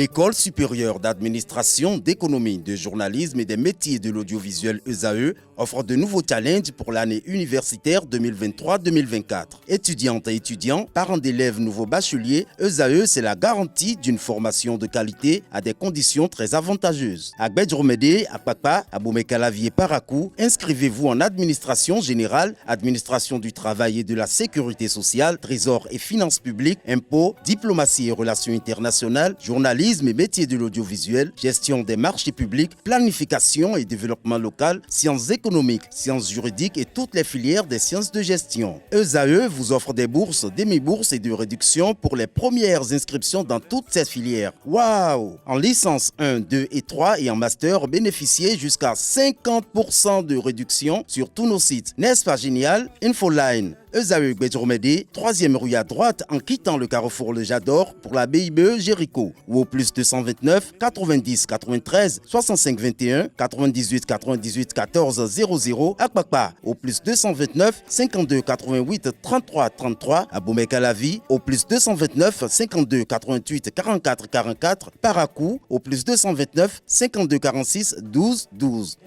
L'École supérieure d'administration, d'économie, de journalisme et des métiers de l'audiovisuel ESAE offre de nouveaux challenges pour l'année universitaire 2023-2024. Étudiantes et étudiants, parents d'élèves nouveaux bacheliers, ESAE, c'est la garantie d'une formation de qualité à des conditions très avantageuses. À Gbedjromede, à Papa, à Boumekalavi et Parakou, inscrivez-vous en administration générale, administration du travail et de la sécurité sociale, trésor et finances publiques, impôts, diplomatie et relations internationales, journalisme et métiers de l'audiovisuel, gestion des marchés publics, planification et développement local, sciences économiques, sciences juridiques et toutes les filières des sciences de gestion. ESAE vous offre des bourses, demi-bourses et de réductions pour les premières inscriptions dans toutes ces filières. Waouh! En licence 1, 2 et 3 et en master, bénéficiez jusqu'à 50% de réduction sur tous nos sites. N'est-ce pas génial? Infoline. ESAE Gbedjromede, 3e rue à droite en quittant le carrefour Le Jador pour la BIBE Jéricho ou au plus 229 90 93 65 21 98 98 14 00 à Kpakpa au plus 229 52 88 33 33 à Boumekalavi au plus 229 52 88 44 44 Parakou au plus 229 52 46 12 12.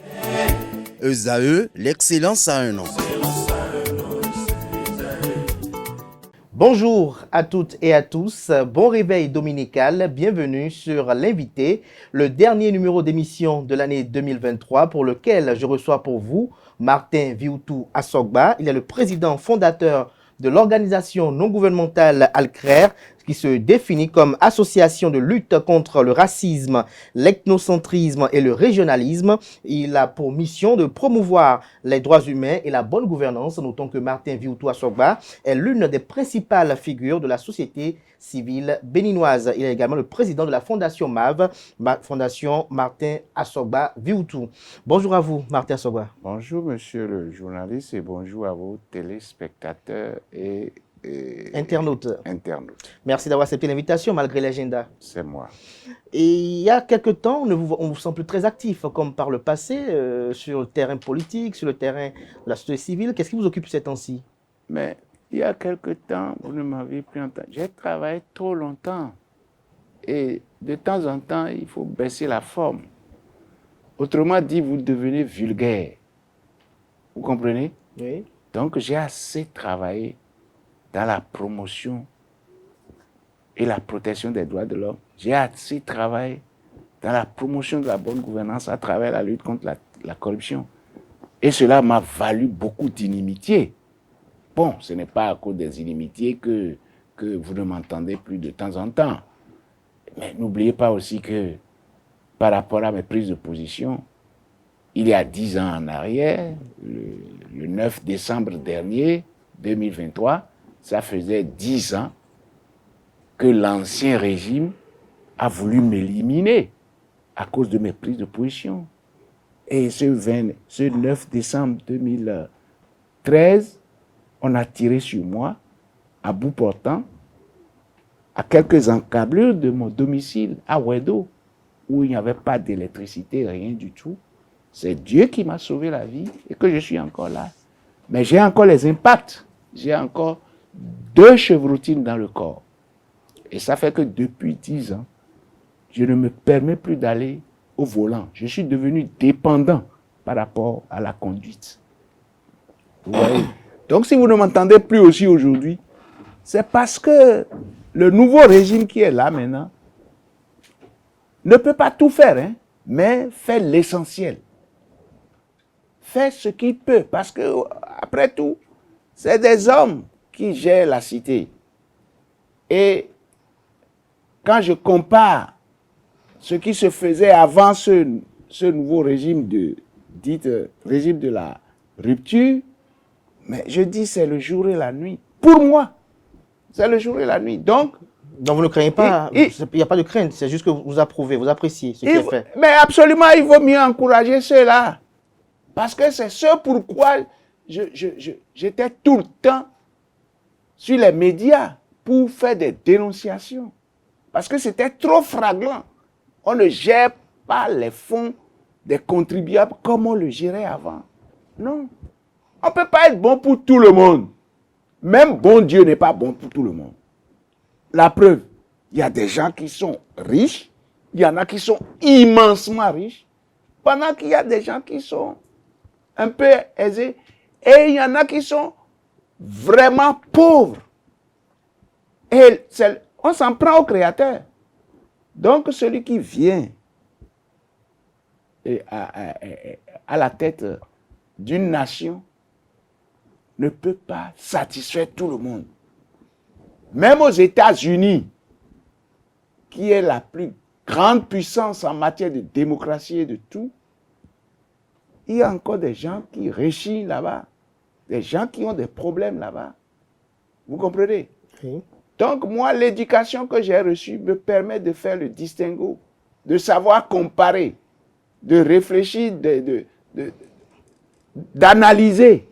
ESAE, l'excellence à un an. Bonjour à toutes et à tous, bon réveil dominical, bienvenue sur l'invité, le dernier numéro d'émission de l'année 2023 pour lequel je reçois pour vous Martin Viutu Assogba. Il est le président fondateur de l'organisation non gouvernementale Alcrer, qui se définit comme association de lutte contre le racisme, l'ethnocentrisme et le régionalisme. Il a pour mission de promouvoir les droits humains et la bonne gouvernance. Notons que Martin Viutu Assogba est l'une des principales figures de la société civile béninoise. Il est également le président de la Fondation MAV, Fondation Martin Assogba Viutu. Bonjour à vous, Martin Assogba. Bonjour, monsieur le journaliste, et bonjour à vos téléspectateurs et internautes. Merci d'avoir accepté l'invitation malgré l'agenda. C'est moi. Et il y a quelque temps, on vous semble très actif, comme par le passé, sur le terrain politique, sur le terrain de la société civile. Qu'est-ce qui vous occupe ces temps-ci? Mais il y a quelque temps, vous ne m'avez plus entendu. J'ai travaillé trop longtemps. Et de temps en temps, il faut baisser la forme. Autrement dit, vous devenez vulgaire. Vous comprenez? Oui. Donc, j'ai assez travaillé dans la promotion et la protection des droits de l'homme. J'ai assez travaillé dans la promotion de la bonne gouvernance à travers la lutte contre la corruption. Et cela m'a valu beaucoup d'inimitiés. Bon, ce n'est pas à cause des inimitiés que vous ne m'entendez plus de temps en temps. Mais n'oubliez pas aussi que par rapport à mes prises de position, il y a 10 ans en arrière, le 9 décembre dernier, 2023, ça faisait 10 ans que l'ancien régime a voulu m'éliminer à cause de mes prises de position. Et ce 9 décembre 2013, on a tiré sur moi, à bout portant, à quelques encablures de mon domicile à Wedo, où il n'y avait pas d'électricité, rien du tout. C'est Dieu qui m'a sauvé la vie et que je suis encore là. Mais j'ai encore les impacts. J'ai encore 2 chevrotines dans le corps. Et ça fait que depuis 10 ans, je ne me permets plus d'aller au volant. Je suis devenu dépendant par rapport à la conduite. Vous voyez? Donc si vous ne m'entendez plus aussi aujourd'hui, c'est parce que le nouveau régime qui est là maintenant ne peut pas tout faire, hein, mais fait l'essentiel. Fait ce qu'il peut, parce que après tout, c'est des hommes qui gèrent la cité. Et quand je compare ce qui se faisait avant ce nouveau régime régime de la rupture, mais je dis c'est le jour et la nuit. Pour moi, c'est le jour et la nuit. Donc vous ne craignez pas, il n'y a pas de crainte, c'est juste que vous approuvez, vous appréciez ce qui est fait. Mais absolument, il vaut mieux encourager ceux-là. Parce que c'est ce pourquoi j'étais tout le temps sur les médias pour faire des dénonciations. Parce que c'était trop flagrant. On ne gère pas les fonds des contribuables comme on le gérait avant. Non. On ne peut pas être bon pour tout le monde. Même bon Dieu n'est pas bon pour tout le monde. La preuve, il y a des gens qui sont riches, il y en a qui sont immensement riches, pendant qu'il y a des gens qui sont un peu aisés, et il y en a qui sont vraiment pauvres. Et on s'en prend au Créateur. Donc, celui qui vient à la tête d'une nation ne peut pas satisfaire tout le monde. Même aux États-Unis, qui est la plus grande puissance en matière de démocratie et de tout, il y a encore des gens qui réchissent là-bas, des gens qui ont des problèmes là-bas. Vous comprenez? Oui. Donc, moi, l'éducation que j'ai reçue me permet de faire le distinguo, de savoir comparer, de réfléchir, d'analyser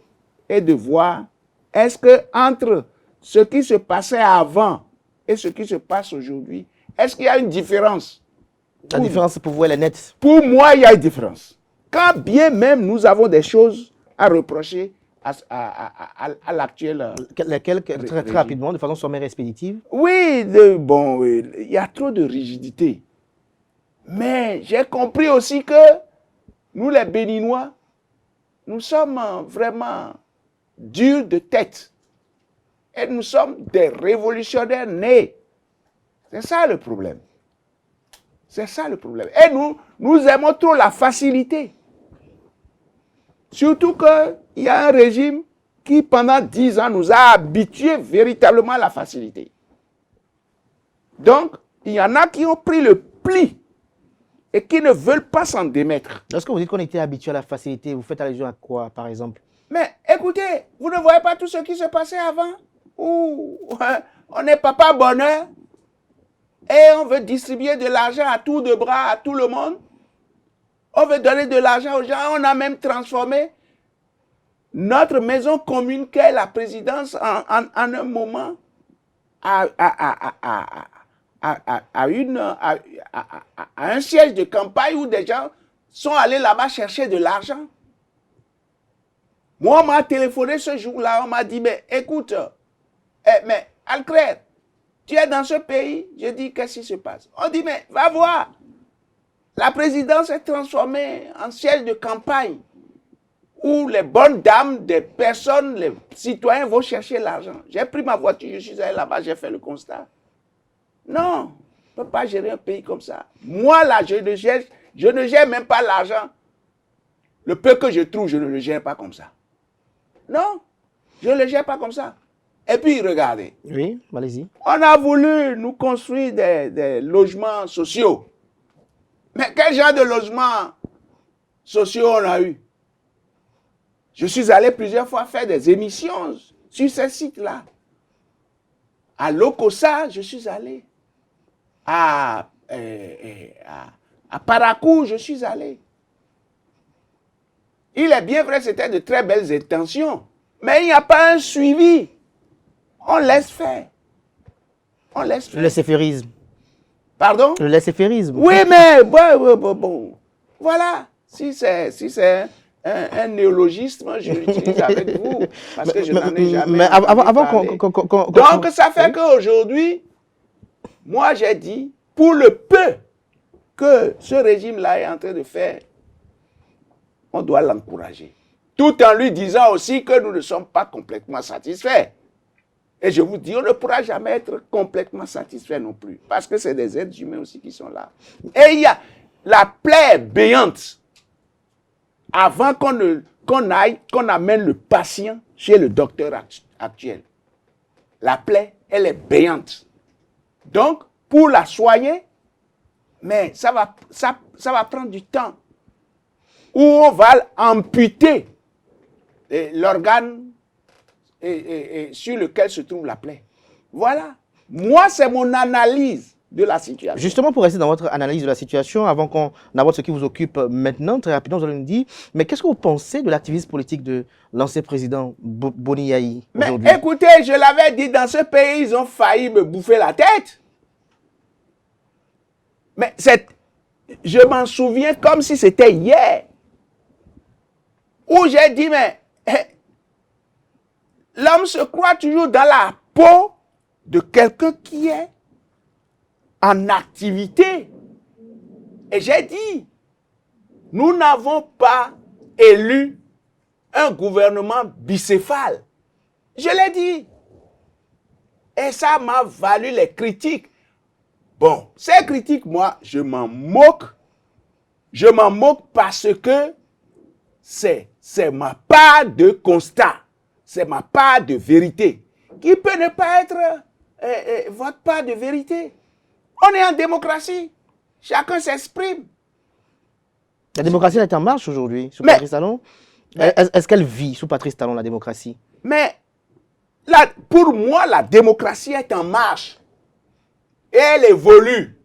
et de voir est-ce que entre ce qui se passait avant et ce qui se passe aujourd'hui, est-ce qu'il y a une différence? La différence pour vous, elle est nette. Pour moi, il y a une différence. Quand bien même nous avons des choses à reprocher à l'actuel... Lesquelles, très rapidement, de façon sommaire et expéditive? Oui, il y a trop de rigidité. Mais j'ai compris aussi que nous, les Béninois, nous sommes vraiment durs de tête. Et nous sommes des révolutionnaires nés. C'est ça le problème. C'est ça le problème. Et nous aimons trop la facilité. Surtout qu'il y a un régime qui, pendant 10 ans, nous a habitués véritablement à la facilité. Donc, il y en a qui ont pris le pli et qui ne veulent pas s'en démettre. Lorsque vous dites qu'on était habitué à la facilité, vous faites allusion à quoi, par exemple? Mais écoutez, vous ne voyez pas tout ce qui se passait avant? Où on est papa bonheur et on veut distribuer de l'argent à tour de bras à tout le monde. On veut donner de l'argent aux gens. On a même transformé notre maison commune qu'est la présidence en un moment à un siège de campagne où des gens sont allés là-bas chercher de l'argent. Moi, on m'a téléphoné ce jour-là, on m'a dit, mais écoute, mais Alcrève, tu es dans ce pays? Je dis, qu'est-ce qui se passe? On dit, mais va voir. La présidence est transformée en siège de campagne où les bonnes dames des personnes, les citoyens vont chercher l'argent. J'ai pris ma voiture, je suis allé là-bas, j'ai fait le constat. Non, on ne peut pas gérer un pays comme ça. Moi, là, je ne gère même pas l'argent. Le peu que je trouve, je ne le gère pas comme ça. Non, je ne le gère pas comme ça. Et puis, regardez. Oui, allez-y. On a voulu nous construire des logements sociaux. Mais quel genre de logements sociaux on a eu? Je suis allé plusieurs fois faire des émissions sur ces sites-là. À Lokossa, je suis allé. À Parakou, je suis allé. Il est bien vrai, c'était de très belles intentions. Mais il n'y a pas un suivi. On laisse faire. On laisse faire. Le laisser-fairisme. Pardon? Le laisser-fairisme. Oui, mais bon. Voilà. Si c'est un néologisme, je l'utilise avec vous. Parce que je n'en ai jamais. Mais avant Donc, ça fait qu'aujourd'hui, moi, j'ai dit, pour le peu que ce régime-là est en train de faire, on doit l'encourager. Tout en lui disant aussi que nous ne sommes pas complètement satisfaits. Et je vous dis, on ne pourra jamais être complètement satisfait non plus. Parce que c'est des êtres humains aussi qui sont là. Et il y a la plaie béante. Avant qu'on amène le patient chez le docteur actuel. La plaie, elle est béante. Donc, pour la soigner, mais ça va prendre du temps. Où on va amputer l'organe sur lequel se trouve la plaie. Voilà. Moi, c'est mon analyse de la situation. Justement, pour rester dans votre analyse de la situation, avant qu'on aborde ce qui vous occupe maintenant, très rapidement, vous allez nous dire, mais qu'est-ce que vous pensez de l'activisme politique de l'ancien président Boni Yayi aujourd'hui? Mais écoutez, je l'avais dit, dans ce pays, ils ont failli me bouffer la tête. Mais je m'en souviens comme si c'était hier. Où j'ai dit, mais l'homme se croit toujours dans la peau de quelqu'un qui est en activité Et j'ai dit, nous n'avons pas élu un gouvernement bicéphale. Je l'ai dit. Et ça m'a valu les critiques. Bon, ces critiques, moi, je m'en moque. Je m'en moque parce que c'est ma part de constat. C'est ma part de vérité. Qui peut ne pas être votre part de vérité? On est en démocratie. Chacun s'exprime. La démocratie est en marche aujourd'hui sous Patrice Talon. Est-ce qu'elle vit sous Patrice Talon, la démocratie? Mais pour moi, la démocratie est en marche. Et elle évolue.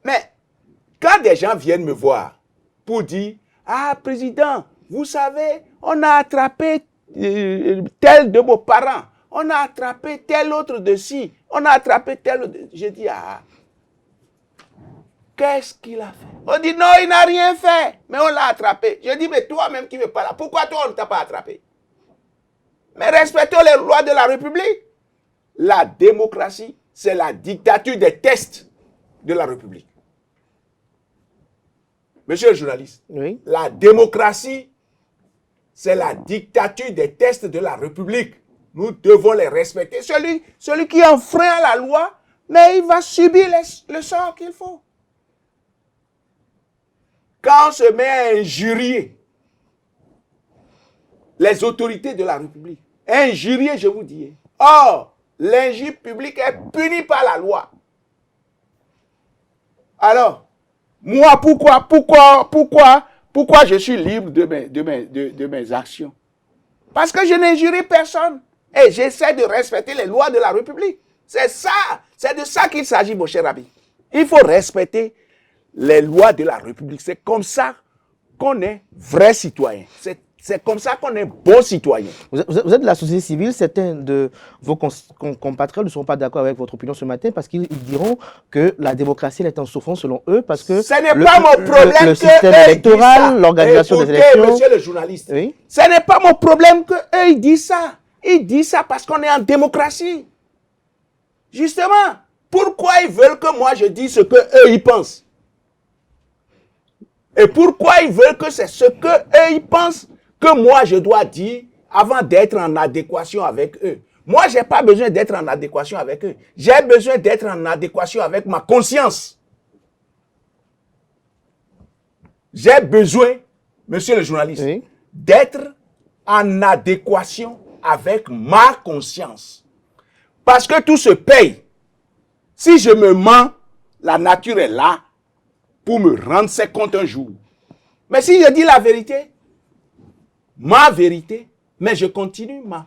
Mais quand des gens viennent me voir pour dire, ah, président, vous savez, on a attrapé tel de vos parents, on a attrapé tel autre de ci, on a attrapé tel autre. Je dis, ah, qu'est-ce qu'il a fait? On dit, non, il n'a rien fait, mais on l'a attrapé. Je dis, mais toi-même qui ne veux pas là, pourquoi toi on ne t'a pas attrapé? Mais respectons les lois de la République. La démocratie, c'est la dictature des tests de la République. Monsieur le journaliste, Oui. la démocratie, c'est la dictature des tests de la République. Nous devons les respecter. Celui qui enfreint la loi, mais il va subir le sort qu'il faut. Quand on se met à injurier les autorités de la République, injurier, je vous dis. Or, l'injure publique est punie par la loi. Alors, moi, pourquoi je suis libre de mes actions? Parce que je n'injurie personne. Et j'essaie de respecter les lois de la République. C'est de ça qu'il s'agit, mon cher ami. Il faut respecter les lois de la République. C'est comme ça qu'on est vrai citoyen. C'est comme ça qu'on est bon citoyen. Vous êtes de la société civile. Certains de vos compatriotes ne seront pas d'accord avec votre opinion ce matin parce qu'ils diront que la démocratie est en souffrance selon eux parce que ce n'est pas mon problème le système électoral, l'organisation des élections. Monsieur le journaliste, oui? Ce n'est pas mon problème qu'eux ils disent ça. Ils disent ça parce qu'on est en démocratie. Justement, pourquoi ils veulent que moi je dise ce qu'eux ils pensent? Et pourquoi ils veulent que c'est ce qu'eux ils pensent que moi je dois dire avant d'être en adéquation avec eux? Moi, je n'ai pas besoin d'être en adéquation avec eux. J'ai besoin d'être en adéquation avec ma conscience. J'ai besoin, monsieur le journaliste, Oui. d'être en adéquation avec ma conscience. Parce que tout se paye. Si je me mens, la nature est là pour me rendre ses comptes un jour. Mais si je dis la vérité, ma vérité, mais je continue ma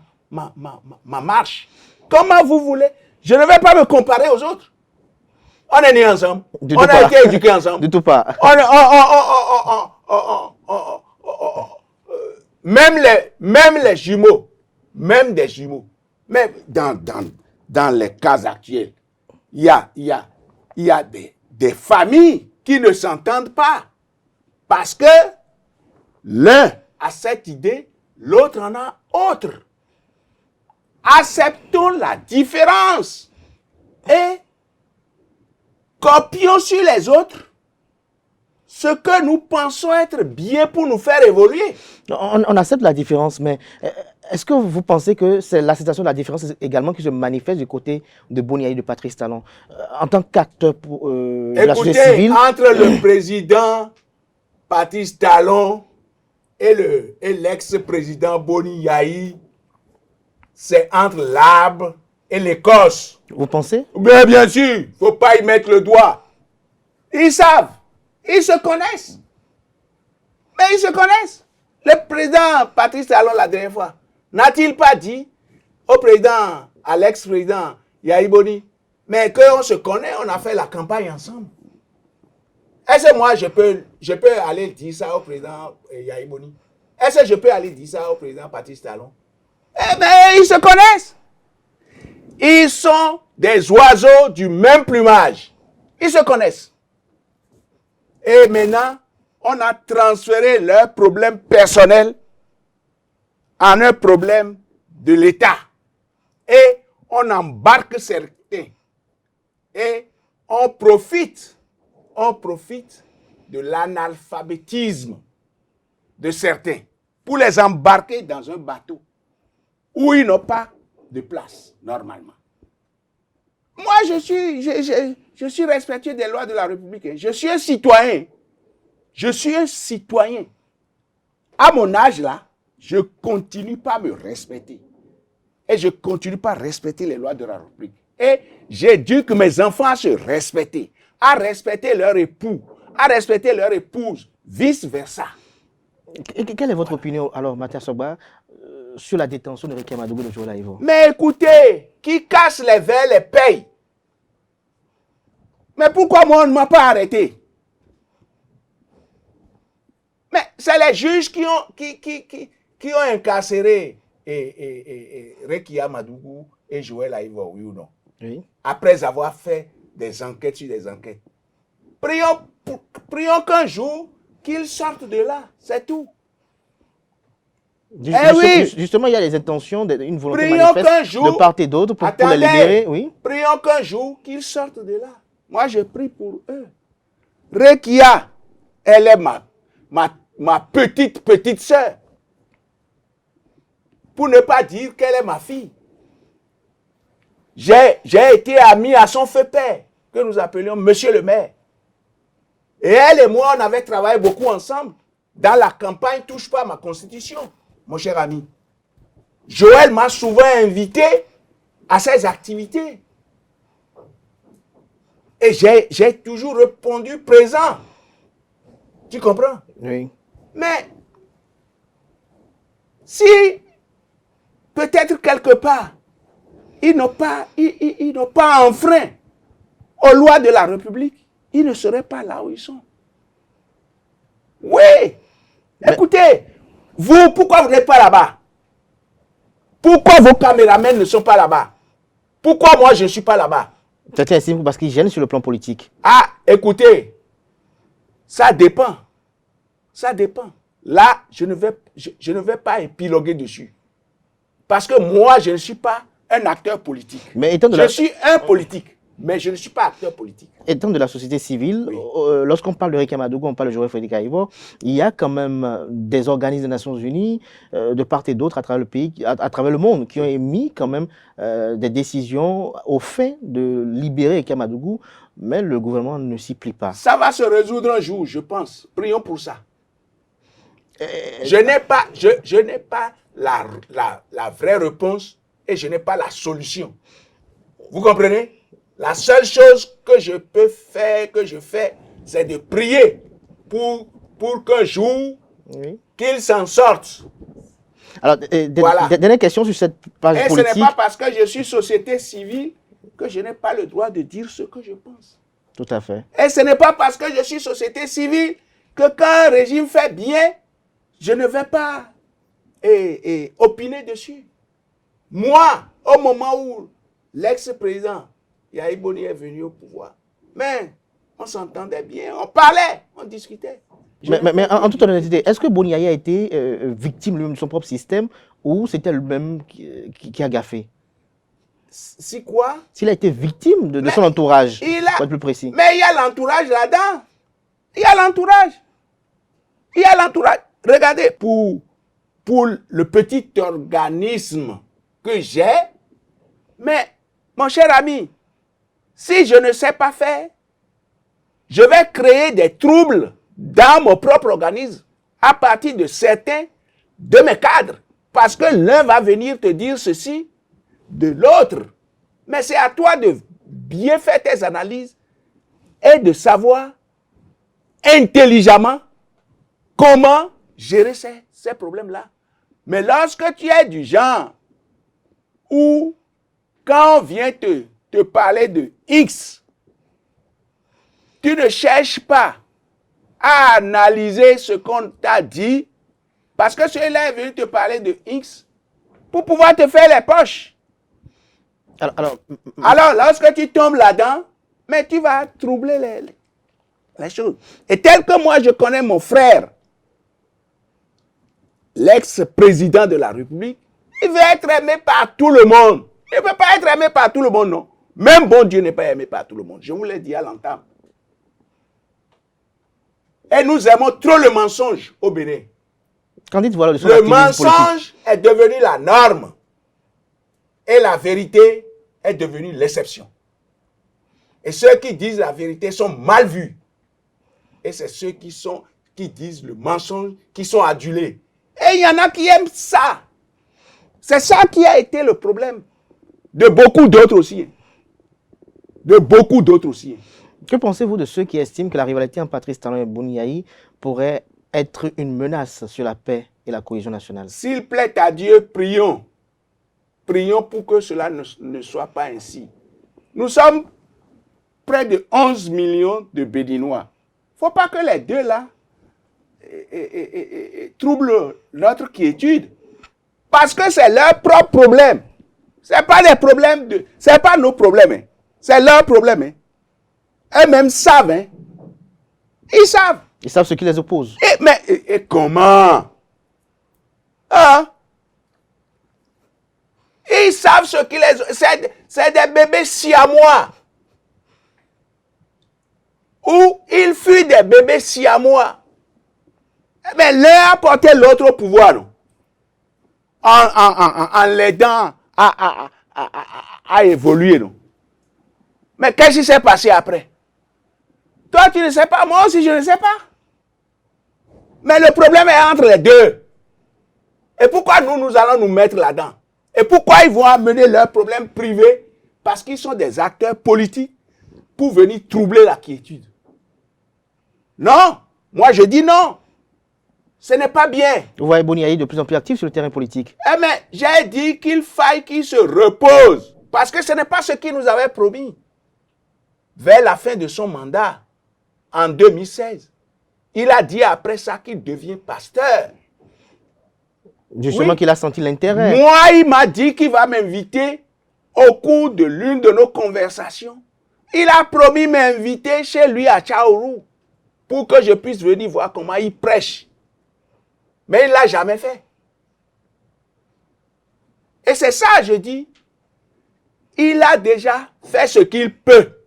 marche. Comment vous voulez? Je ne vais pas me comparer aux autres. On est nés ensemble. On a été éduqués ensemble. Du tout pas. Même les jumeaux, même des jumeaux, même dans les cas actuels, il y a des familles qui ne s'entendent pas. Parce que l'un a cette idée, l'autre en a autre. Acceptons la différence et copions sur les autres ce que nous pensons être bien pour nous faire évoluer. On accepte la différence, mais est-ce que vous pensez que c'est l'acceptation de la différence également qui se manifeste du côté de Boni Yayi, de Patrice Talon, en tant qu'acteur de la société civile? Entre le président Patrice Talon et l'ex-président Boni Yayi, c'est entre l'arbre et l'écorce. Vous pensez? Mais bien sûr, il ne faut pas y mettre le doigt. Ils savent, ils se connaissent. Mais ils se connaissent. Le président Patrice Talon, la dernière fois, n'a-t-il pas dit au président, à l'ex-président Yayi Boni, mais qu'on se connaît, on a fait la campagne ensemble. Est-ce que moi, je peux aller dire ça au président Yayi Boni? Est-ce que je peux aller dire ça au président Patrice Talon? Eh bien, ils se connaissent. Ils sont des oiseaux du même plumage. Ils se connaissent. Et maintenant, on a transféré leurs problèmes personnels en un problème de l'État. Et on embarque certains. Et on profite on profite de l'analphabétisme de certains pour les embarquer dans un bateau où ils n'ont pas de place, normalement. Moi, je suis respectueux des lois de la République. Je suis un citoyen. Je suis un citoyen. À mon âge, là, je continue pas à me respecter. Et je continue pas à respecter les lois de la République. Et j'éduque mes enfants à se respecter, à respecter leur époux, à respecter leur épouse, vice-versa. Quelle est votre opinion, alors, Mathias Sogba, sur la détention de Ricky Amadougou le jour-là, Ivo? Mais écoutez, qui casse les verres les paye. Mais pourquoi moi on ne m'a pas arrêté? Mais c'est les juges qui ont incarcéré Ricky Amadougou et Joël Aïvo, oui ou non? Oui. Après avoir fait des enquêtes sur des enquêtes. Prions qu'un jour qu'ils sortent de là, c'est tout. Justement, il y a les intentions, une volonté Prions manifeste jour, de part et d'autre pour les libérer. Oui. Prions qu'un jour qu'ils sortent de là. Moi, je prie pour eux. Rekia, elle est ma petite sœur. Pour ne pas dire qu'elle est ma fille. J'ai été ami à son feu père, que nous appelions Monsieur le maire. Et elle et moi, on avait travaillé beaucoup ensemble dans la campagne Touche pas à ma constitution, mon cher ami. Joël m'a souvent invité à ses activités. Et j'ai toujours répondu présent. Tu comprends? Oui. Mais si peut-être quelque part, ils n'ont pas enfreint aux lois de la République, ils ne seraient pas là où ils sont. Oui. Écoutez, vous, pourquoi vous n'êtes pas là-bas? Pourquoi vos caméramens ne sont pas là-bas? Pourquoi moi je ne suis pas là-bas? C'est simple parce qu'ils gênent sur le plan politique. Ah, écoutez, ça dépend. Ça dépend. Là, je ne vais pas épiloguer dessus. Parce que moi, je ne suis pas un acteur politique. Mais je suis un politique, mais je ne suis pas acteur politique. Étant de la société civile, oui. Lorsqu'on parle de Ricky Amadougou, on parle de Joël Frédéric Aïvo, il y a quand même des organismes des Nations Unies, de part et d'autre, à travers le pays, à travers le monde, qui ont émis quand même des décisions au fin de libérer Ricky Amadougou, mais le gouvernement ne s'y plie pas. Ça va se résoudre un jour, je pense. Prions pour ça. Je n'ai pas la vraie réponse et je n'ai pas la solution. Vous comprenez? La seule chose que je peux faire, que je fais, c'est de prier pour qu'un jour, oui, qu'il s'en sorte. Alors, voilà. Dernière question sur cette page politique. Et ce n'est pas parce que je suis société civile que je n'ai pas le droit de dire ce que je pense. Tout à fait. Et ce n'est pas parce que je suis société civile que quand un régime fait bien, je ne vais pas opiner dessus. Moi, au moment où l'ex-président Yahya Boni est venu au pouvoir, mais on s'entendait bien, on parlait, on discutait. Mais en toute honnêteté, est-ce que Boni Yahya a été victime lui-même de son propre système ou c'était lui-même qui a gaffé? Si quoi? S'il a été victime de son entourage, pour être plus précis. Mais il y a l'entourage là-dedans. Il y a l'entourage. Il y a l'entourage. Regardez, pour le petit organisme que j'ai, mais mon cher ami, si je ne sais pas faire, je vais créer des troubles dans mon propre organisme à partir de certains de mes cadres. Parce que l'un va venir te dire ceci de l'autre. Mais c'est à toi de bien faire tes analyses et de savoir intelligemment comment gérer ces problèmes-là. Mais lorsque tu es du genre où, quand on vient te parler de X, tu ne cherches pas à analyser ce qu'on t'a dit, parce que celui-là est venu te parler de X pour pouvoir te faire les poches. Alors, lorsque tu tombes là-dedans, mais tu vas troubler les choses. Et tel que moi, je connais mon frère, l'ex-président de la République, il veut être aimé par tout le monde. Il ne peut pas être aimé par tout le monde, non. Même bon Dieu n'est pas aimé par tout le monde. Je vous l'ai dit à l'entame. Et nous aimons trop le mensonge au Bénin. Qu'en dites-vous alors de son Le activisme politique? mensonge est devenu la norme. Et la vérité est devenue l'exception. Et ceux qui disent la vérité sont mal vus. Et c'est ceux qui disent le mensonge qui sont adulés. Et il y en a qui aiment ça. C'est ça qui a été le problème de beaucoup d'autres aussi. De beaucoup d'autres aussi. Que pensez-vous de ceux qui estiment que la rivalité entre Patrice Talon et Boni Yayi pourrait être une menace sur la paix et la cohésion nationale? S'il plaît à Dieu, prions. Prions pour que cela ne soit pas ainsi. Nous sommes près de 11 millions de Béninois. Il ne faut pas que les deux là troublent notre quiétude. Parce que c'est leur propre problème. Ce n'est pas des problèmes de... Ce n'est pas nos problèmes. Hein. C'est leur problème. Hein. Eux-mêmes savent. Hein. Ils savent. Ils savent ce qui les oppose. Et comment? Hein? Ils savent ce qui les... C'est des bébés siamois. Ou ils fuient des bébés siamois. Mais l'un a porté l'autre au pouvoir. Non? En l'aidant à évoluer. Non? Mais qu'est-ce qui s'est passé après? Toi, tu ne sais pas, moi aussi, je ne sais pas. Mais le problème est entre les deux. Et pourquoi nous allons nous mettre là-dedans? Et pourquoi ils vont amener leurs problèmes privés? Parce qu'ils sont des acteurs politiques pour venir troubler la quiétude. Non, moi je dis non. Ce n'est pas bien. Vous voyez Boni Yayi de plus en plus actif sur le terrain politique. Eh mais j'ai dit qu'il faille qu'il se repose. Parce que ce n'est pas ce qu'il nous avait promis. Vers la fin de son mandat, en 2016, il a dit après ça qu'il devient pasteur. Justement Oui. qu'il a senti l'intérêt. Moi, il m'a dit qu'il va m'inviter au cours de l'une de nos conversations. Il a promis m'inviter chez lui à Tchaourou pour que je puisse venir voir comment il prêche. Mais il ne l'a jamais fait. Et c'est ça, je dis. Il a déjà fait ce qu'il peut.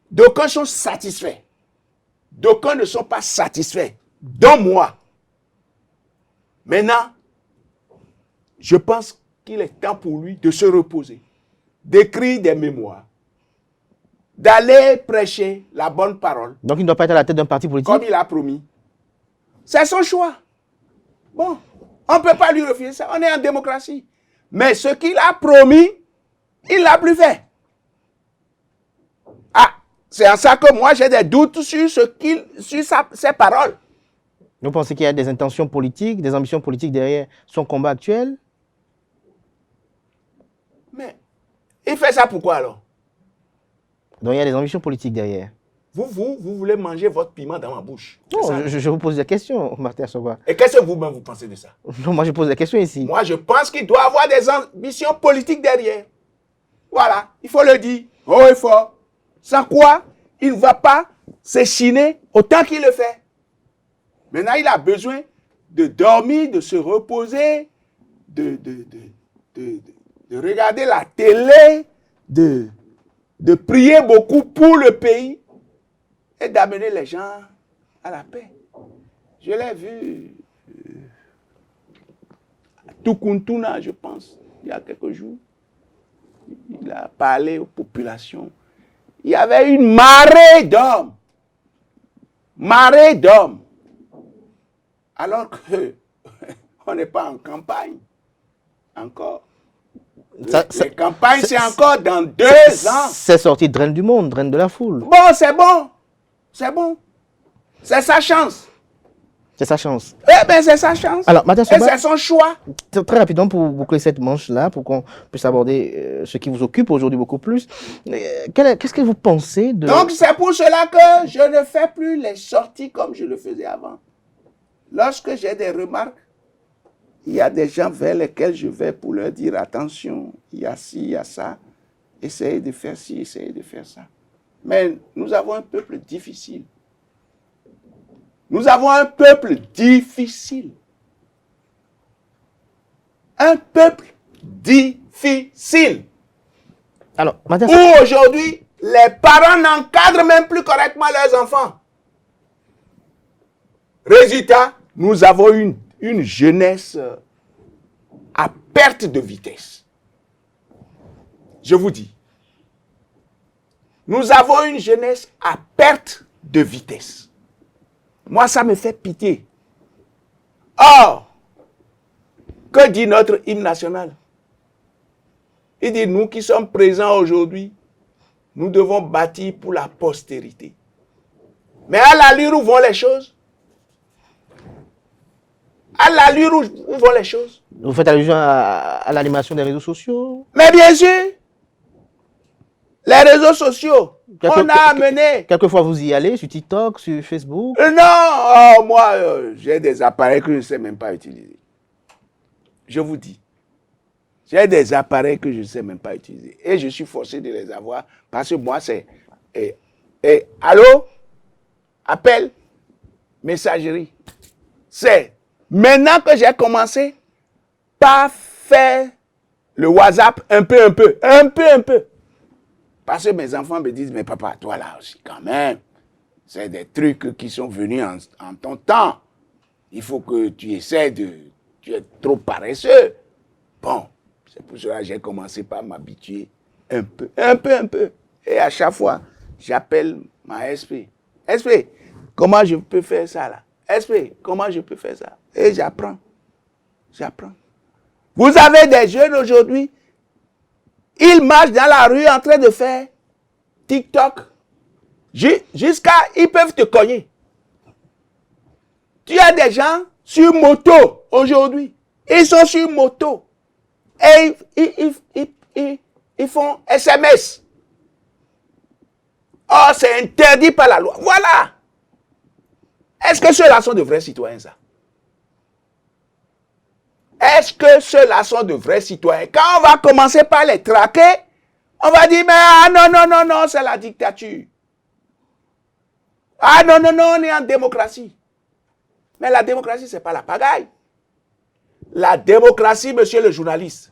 D'aucuns sont satisfaits. D'aucuns ne sont pas satisfaits. Dont moi. Maintenant, je pense qu'il est temps pour lui de se reposer, d'écrire des mémoires, d'aller prêcher la bonne parole. Donc il ne doit pas être à la tête d'un parti politique. Comme il a promis. C'est son choix. Bon, on ne peut pas lui refuser ça. On est en démocratie. Mais ce qu'il a promis, il ne l'a plus fait. Ah, c'est en ça que moi j'ai des doutes sur ses paroles. Vous pensez qu'il y a des intentions politiques, des ambitions politiques derrière son combat actuel? Mais il fait ça pourquoi alors? Donc il y a des ambitions politiques derrière. Vous voulez manger votre piment dans ma bouche. Non, je vous pose des questions, Martin Sogba. Et qu'est-ce que vous-même vous pensez de ça? Non, moi je pose des questions ici. Moi je pense qu'il doit avoir des ambitions politiques derrière. Voilà, il faut le dire. Oh, il faut. Sans quoi, il ne va pas s'échiner autant qu'il le fait. Maintenant, il a besoin de dormir, de se reposer, de regarder la télé, de prier beaucoup pour le pays et d'amener les gens à la paix. Je l'ai vu à Tukuntuna, je pense, il y a quelques jours. Il a parlé aux populations. Il y avait une marée d'hommes. Marée d'hommes. Alors qu'on n'est pas en campagne. Encore. Les campagnes, c'est encore dans 2 ans. C'est sorti draine du monde, draine de la foule. Bon, c'est bon. C'est bon. C'est sa chance. C'est sa chance. Eh bien, c'est sa chance. Alors, Martin Et Sogba, c'est son choix. très rapidement pour boucler cette manche-là, pour qu'on puisse aborder ce qui vous occupe aujourd'hui beaucoup plus. Qu'est-ce que vous pensez de... Donc, c'est pour cela que je ne fais plus les sorties comme je le faisais avant. Lorsque j'ai des remarques, il y a des gens vers lesquels je vais pour leur dire attention, il y a ci, il y a ça, essayez de faire ci, essayez de faire ça. Mais nous avons un peuple difficile. Nous avons un peuple difficile. Un peuple difficile. Alors, Martin Où aujourd'hui, les parents n'encadrent même plus correctement leurs enfants. Résultat, nous avons une jeunesse à perte de vitesse. Je vous dis, nous avons une jeunesse à perte de vitesse. Moi, ça me fait pitié. Or, que dit notre hymne national? Il dit, nous qui sommes présents aujourd'hui, nous devons bâtir pour la postérité. Mais à l'allure où vont les choses, à l'allure où vont les choses. Vous faites allusion à l'animation des réseaux sociaux? Mais bien sûr, les réseaux sociaux, on a amené. Quelquefois, vous y allez sur TikTok, sur Facebook? Non, moi, j'ai des appareils que je ne sais même pas utiliser. Je vous dis. J'ai des appareils que je ne sais même pas utiliser. Et je suis forcé de les avoir parce que moi, c'est... allô? Appel? Messagerie? C'est maintenant que j'ai commencé par faire le WhatsApp un peu. Parce que mes enfants me disent, mais papa, toi là aussi, quand même, c'est des trucs qui sont venus en ton temps. Il faut que tu essaies de... Tu es trop paresseux. Bon, c'est pour cela que j'ai commencé par m'habituer un peu. Et à chaque fois, j'appelle ma SP. SP, comment je peux faire ça là? SP, comment je peux faire ça? Et j'apprends. Vous avez des jeunes aujourd'hui, ils marchent dans la rue en train de faire TikTok. Jusqu'à, ils peuvent te cogner. Tu as des gens sur moto aujourd'hui. Ils sont sur moto. Et ils font SMS. Oh, c'est interdit par la loi. Voilà. Est-ce que ceux-là sont de vrais citoyens, ça? Est-ce que ceux-là sont de vrais citoyens? Quand on va commencer par les traquer, on va dire, mais non, c'est la dictature. Ah non, on est en démocratie. Mais la démocratie, ce n'est pas la pagaille. La démocratie, monsieur le journaliste,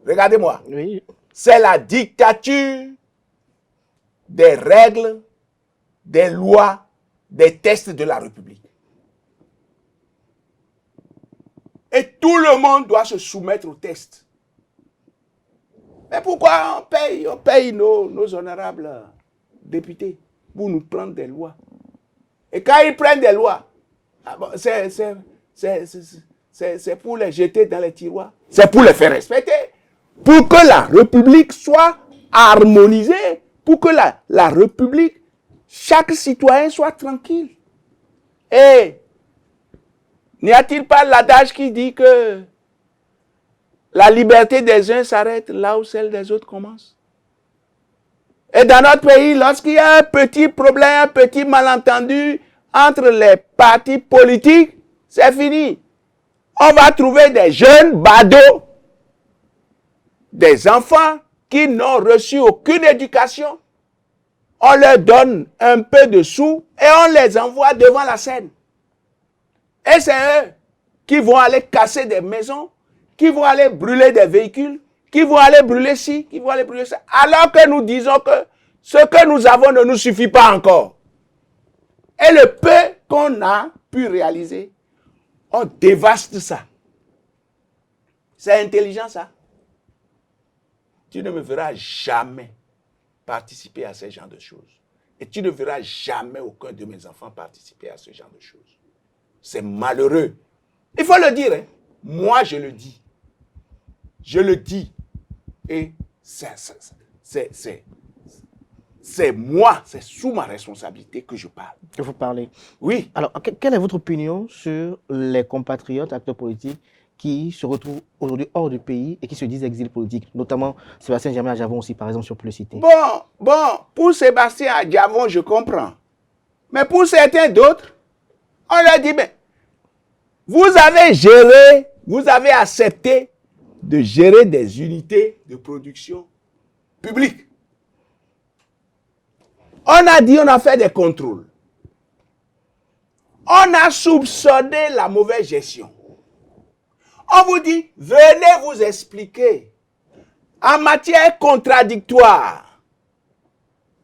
regardez-moi, Oui. c'est la dictature des règles, des lois, des textes de la République. Et tout le monde doit se soumettre aux tests. Mais pourquoi on paye nos honorables députés pour nous prendre des lois? Et quand ils prennent des lois, c'est pour les jeter dans les tiroirs. C'est pour les faire respecter. Pour que la République soit harmonisée. Pour que la République, chaque citoyen soit tranquille. Et n'y a-t-il pas l'adage qui dit que la liberté des uns s'arrête là où celle des autres commence? Et dans notre pays, lorsqu'il y a un petit problème, un petit malentendu entre les partis politiques, c'est fini. On va trouver des jeunes badauds, des enfants qui n'ont reçu aucune éducation. On leur donne un peu de sous et on les envoie devant la scène. Et c'est eux qui vont aller casser des maisons, qui vont aller brûler des véhicules, qui vont aller brûler ci, qui vont aller brûler ça. Alors que nous disons que ce que nous avons ne nous suffit pas encore. Et le peu qu'on a pu réaliser, on dévaste ça. C'est intelligent ça. Tu ne me verras jamais participer à ce genre de choses. Et tu ne verras jamais aucun de mes enfants participer à ce genre de choses. C'est malheureux. Il faut le dire. Hein. Moi, je le dis. Je le dis. Et c'est moi, c'est sous ma responsabilité que je parle. Que vous parlez. Oui. Alors, quelle est votre opinion sur les compatriotes acteurs politiques qui se retrouvent aujourd'hui hors du pays et qui se disent exil politique, notamment Sébastien Germain Adjavon aussi, par exemple, si on peut le citer? Bon, pour Sébastien Adjavon, je comprends. Mais pour certains d'autres, on leur dit, mais vous avez accepté de gérer des unités de production publiques. On a dit, on a fait des contrôles. On a soupçonné la mauvaise gestion. On vous dit, venez vous expliquer. En matière contradictoire.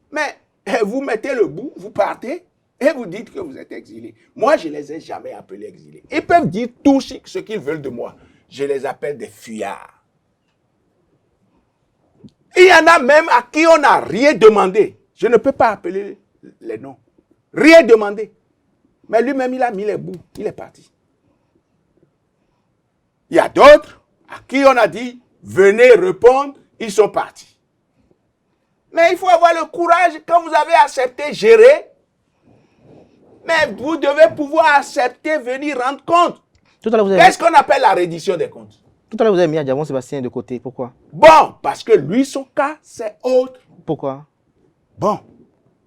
Mais vous mettez le bout, vous partez, Et vous dites que vous êtes exilé. Moi, je ne les ai jamais appelés exilés. Ils peuvent dire tout ce qu'ils veulent de moi. Je les appelle des fuyards. Il y en a même à qui on n'a rien demandé. Je ne peux pas appeler les noms. Rien demandé. Mais lui-même, il a mis les bouts. Il est parti. Il y a d'autres à qui on a dit, venez répondre, ils sont partis. Mais il faut avoir le courage, quand vous avez accepté gérer, mais vous devez pouvoir accepter, venir rendre compte. Qu'est-ce qu'on appelle la reddition des comptes? Tout à l'heure, vous avez mis Adjamon Sébastien de côté. Pourquoi? Bon, parce que lui, son cas, c'est autre. Pourquoi? Bon,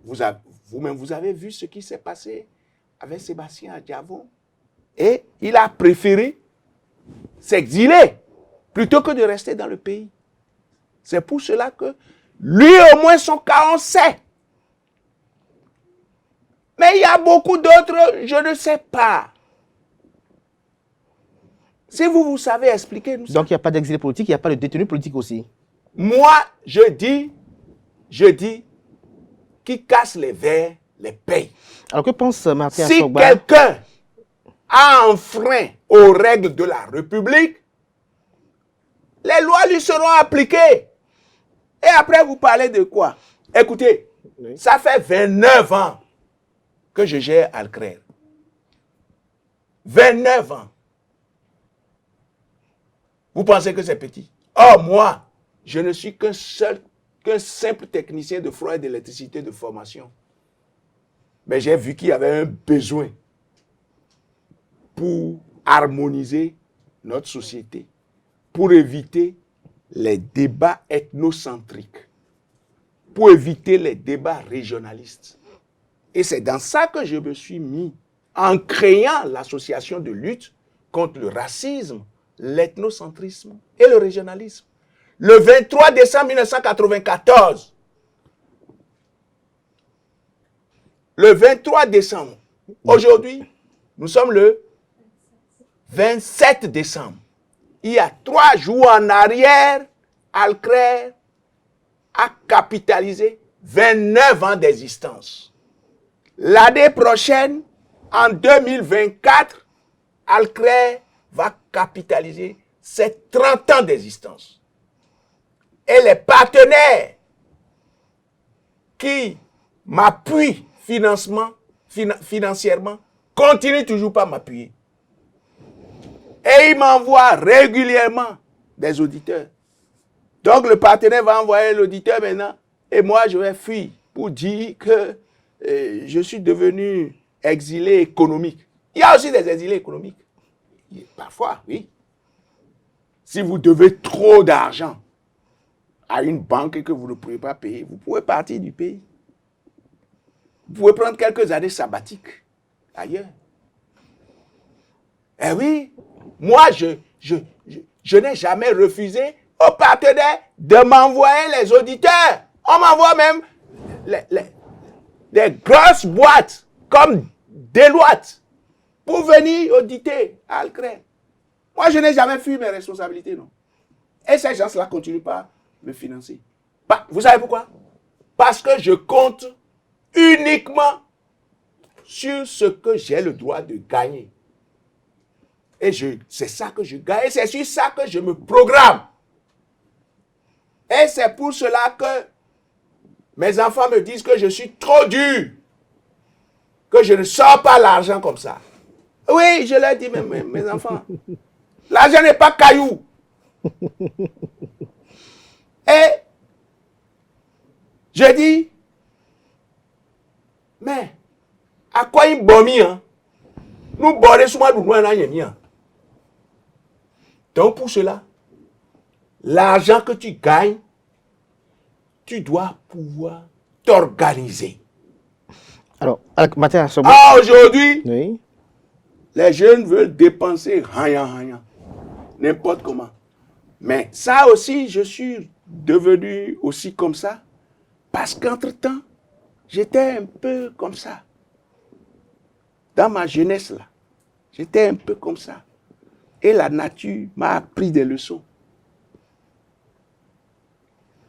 vous-même, vous avez vu ce qui s'est passé avec Sébastien Adjamon. Et il a préféré s'exiler plutôt que de rester dans le pays. C'est pour cela que lui, au moins, son cas, on sait. Mais il y a beaucoup d'autres, je ne sais pas. Si vous savez expliquer. Donc, il n'y a pas d'exilé politique, il n'y a pas de détenu politique aussi. Moi, je dis, qui casse les verres, les paye. Alors, que pense Martin Si Assogba? quelqu'un a enfreint aux règles de la République, les lois lui seront appliquées. Et après, vous parlez de quoi? Écoutez, ça fait 29 ans que je gère Alcrer. 29 ans. Vous pensez que c'est petit? Oh, moi, je ne suis qu'un simple technicien de froid et d'électricité de formation. Mais j'ai vu qu'il y avait un besoin pour harmoniser notre société, pour éviter les débats ethnocentriques, pour éviter les débats régionalistes. Et c'est dans ça que je me suis mis en créant l'association de lutte contre le racisme, l'ethnocentrisme et le régionalisme. Le 23 décembre 1994, le 23 décembre, aujourd'hui, nous sommes le 27 décembre. Il y a 3 jours en arrière, Alcrer a capitalisé 29 ans d'existence. L'année prochaine, en 2024, Alcrer va capitaliser ses 30 ans d'existence. Et les partenaires qui m'appuient financièrement continuent toujours pas à m'appuyer. Et ils m'envoient régulièrement des auditeurs. Donc le partenaire va envoyer l'auditeur maintenant et moi je vais fuir pour dire que je suis devenu exilé économique. Il y a aussi des exilés économiques. Parfois, oui. Si vous devez trop d'argent à une banque et que vous ne pouvez pas payer, vous pouvez partir du pays. Vous pouvez prendre quelques années sabbatiques ailleurs. Eh oui, moi, je n'ai jamais refusé aux partenaires de m'envoyer les auditeurs. On m'envoie même des grosses boîtes comme Deloitte pour venir auditer à Alcrer. Moi, je n'ai jamais fui mes responsabilités, non. Et ces gens-là ne continuent pas à me financer. Vous savez pourquoi? Parce que je compte uniquement sur ce que j'ai le droit de gagner. Et c'est ça que je gagne. Et c'est sur ça que je me programme. Et c'est pour cela que mes enfants me disent que je suis trop dur. Que je ne sors pas l'argent comme ça. Oui, je leur dis, mes enfants, l'argent n'est pas caillou. Et je dis, mais à quoi il bomi, hein? Nous border sur moi, donc pour cela, l'argent que tu gagnes, tu dois pouvoir t'organiser. Alors, Martin Assogba. Aujourd'hui, Oui. les jeunes veulent dépenser rien, n'importe comment. Mais ça aussi, je suis devenu aussi comme ça, parce qu'entre-temps, j'étais un peu comme ça. Dans ma jeunesse, là, j'étais un peu comme ça. Et la nature m'a appris des leçons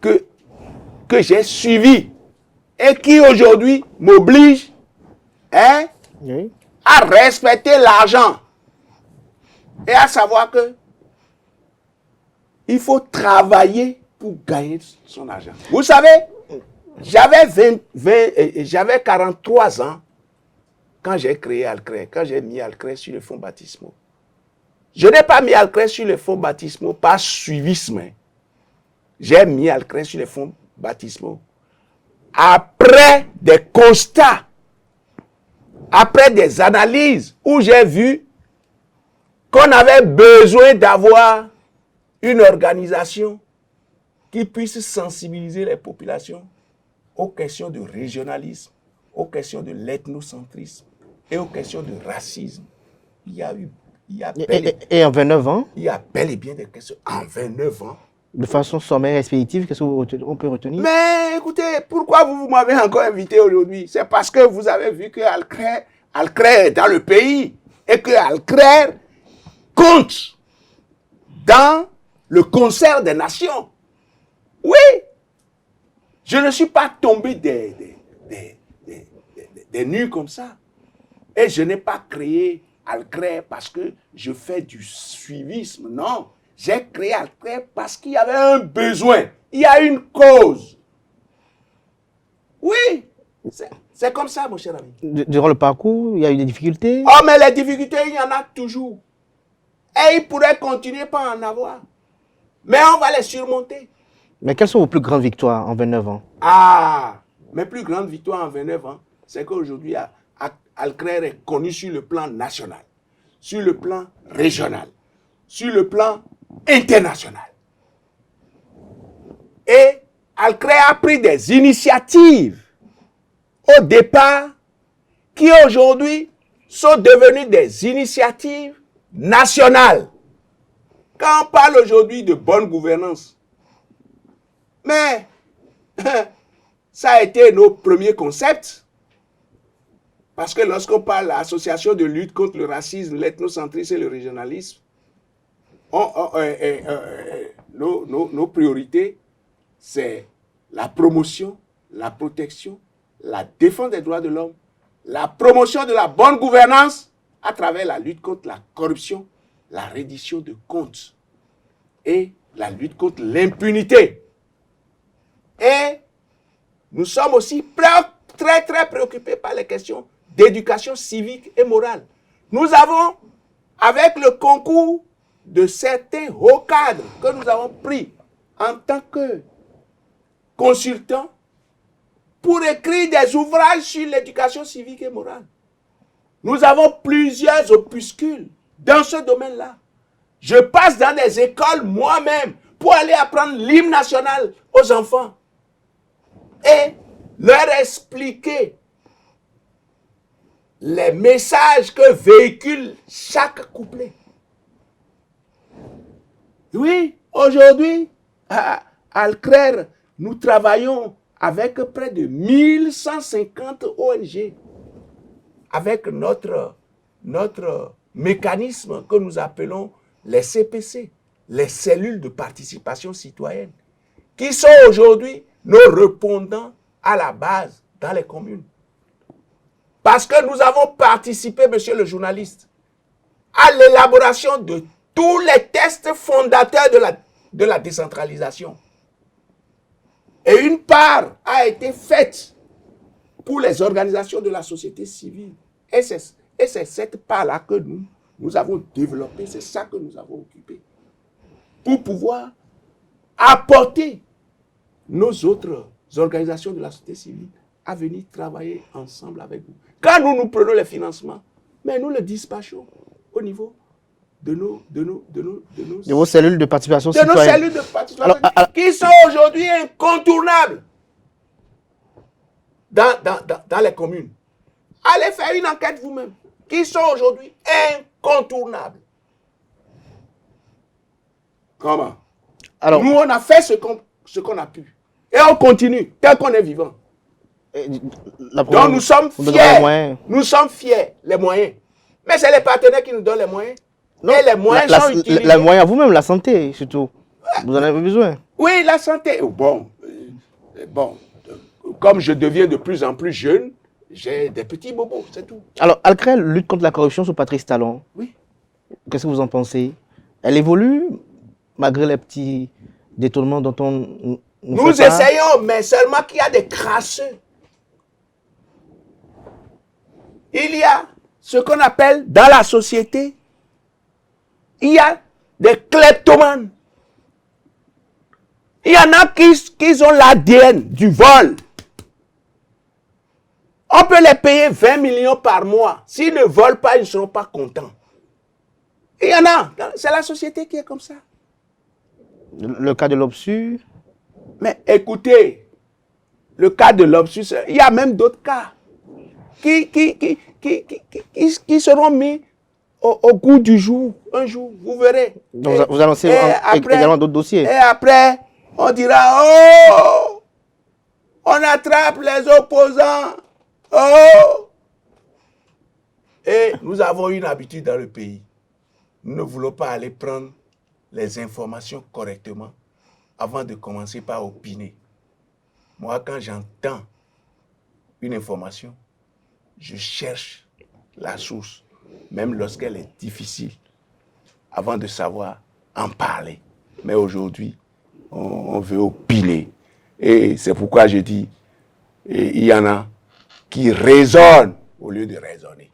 que j'ai suivies et qui aujourd'hui m'obligent hein, Oui. à respecter l'argent et à savoir que il faut travailler pour gagner son argent. Vous savez, j'avais 43 ans quand j'ai créé Alcré, quand j'ai mis Alcré sur les fonds baptismaux. Je n'ai pas mis Alcré sur les fonds baptismaux par suivisme. J'ai mis Alcré sur les fonds baptismaux après des constats, après des analyses où j'ai vu qu'on avait besoin d'avoir une organisation qui puisse sensibiliser les populations aux questions de régionalisme, aux questions de l'ethnocentrisme et aux questions de racisme. Il y a En 29 ans, bel et bien des questions. En 29 ans. de façon sommaire et expéditive, qu'est-ce qu'on peut retenir? Mais écoutez, pourquoi vous m'avez encore invité aujourd'hui? C'est parce que vous avez vu que Alcré est dans le pays et que Alcré compte dans le concert des nations. Oui, je ne suis pas tombé des nues comme ça. Et je n'ai pas créé Alcré parce que je fais du suivisme. Non, j'ai créé Alcré parce qu'il y avait un besoin. Il y a une cause. Oui, c'est comme ça, mon cher ami. Durant le parcours, il y a eu des difficultés? Oh, mais les difficultés, il y en a toujours. Et il pourrait continuer par en avoir. Mais on va les surmonter. Mais quelles sont vos plus grandes victoires en 29 ans? Ah, mes plus grandes victoires en 29 ans, c'est qu'aujourd'hui, Alcré est connu sur le plan national, sur le plan régional, sur le plan international. Et Alcré a pris des initiatives au départ qui aujourd'hui sont devenues des initiatives nationales. Quand on parle aujourd'hui de bonne gouvernance, mais ça a été nos premiers concepts. Parce que lorsqu'on parle de l'association de lutte contre le racisme, l'ethnocentrisme et le régionalisme, nos priorités, c'est la promotion, la protection, la défense des droits de l'homme, la promotion de la bonne gouvernance à travers la lutte contre la corruption, la reddition de comptes et la lutte contre l'impunité. Et nous sommes aussi très préoccupés par les questions d'éducation civique et morale. Nous avons, avec le concours de certains hauts cadres que nous avons pris en tant que consultants pour écrire des ouvrages sur l'éducation civique et morale. Nous avons plusieurs opuscules dans ce domaine-là. Je passe dans des écoles moi-même pour aller apprendre l'hymne national aux enfants et leur expliquer les messages que véhicule chaque couplet. Oui, aujourd'hui, à Alcré, nous travaillons avec près de 1150 ONG, avec notre mécanisme que nous appelons les CPC, les cellules de participation citoyenne, qui sont aujourd'hui nos répondants à la base dans les communes. Parce que nous avons participé, monsieur le journaliste, à l'élaboration de tous les tests fondateurs de la décentralisation. Et une part a été faite pour les organisations de la société civile. Et c'est cette part-là que nous avons développée, c'est ça que nous avons occupé. Pour pouvoir apporter nos autres organisations de la société civile à venir travailler ensemble avec nous. Quand nous prenons les financements, mais nous le dispatchons au niveau de vos cellules de participation citoyenne. Nos cellules de participation qui sont aujourd'hui incontournables dans les communes. Allez faire une enquête vous-même. Qui sont aujourd'hui incontournables. Comment? Alors, nous, on a fait ce qu'on a pu. Et on continue, tel qu'on est vivant. Donc nous sommes fiers. Nous sommes fiers, les moyens. Mais c'est les partenaires qui nous donnent les moyens. Non, et les moyens sont utilisés. Les moyens, vous-même, la santé, surtout. Vous en avez besoin. Oui, la santé. Bon, comme je deviens de plus en plus jeune, j'ai des petits bobos, c'est tout. Alors, Alcrel lutte contre la corruption sous Patrice Talon. Oui. Qu'est-ce que vous en pensez? Elle évolue malgré les petits détournements dont on Nous fait part? essayons, mais seulement qu'il y a des crasseux. Il y a ce qu'on appelle dans la société, il y a des kleptomanes. Il y en a qui ont l'ADN du vol. On peut les payer 20 millions par mois. S'ils ne volent pas, ils ne seront pas contents. Il y en a. C'est la société qui est comme ça. Le cas de l'Obsu. Mais écoutez, le cas de l'Obsus, il y a même d'autres cas qui seront mis au goût du jour. Un jour, vous verrez. Donc, vous annoncez également d'autres dossiers. Et après, on dira, oh, on attrape les opposants. Oh! Et nous avons une habitude dans le pays. Nous ne voulons pas aller prendre les informations correctement avant de commencer par opiner. Moi, quand j'entends une information, je cherche la source, même lorsqu'elle est difficile, avant de savoir en parler. Mais aujourd'hui, on veut opiner. Et c'est pourquoi je dis, il y en a qui raisonnent au lieu de raisonner.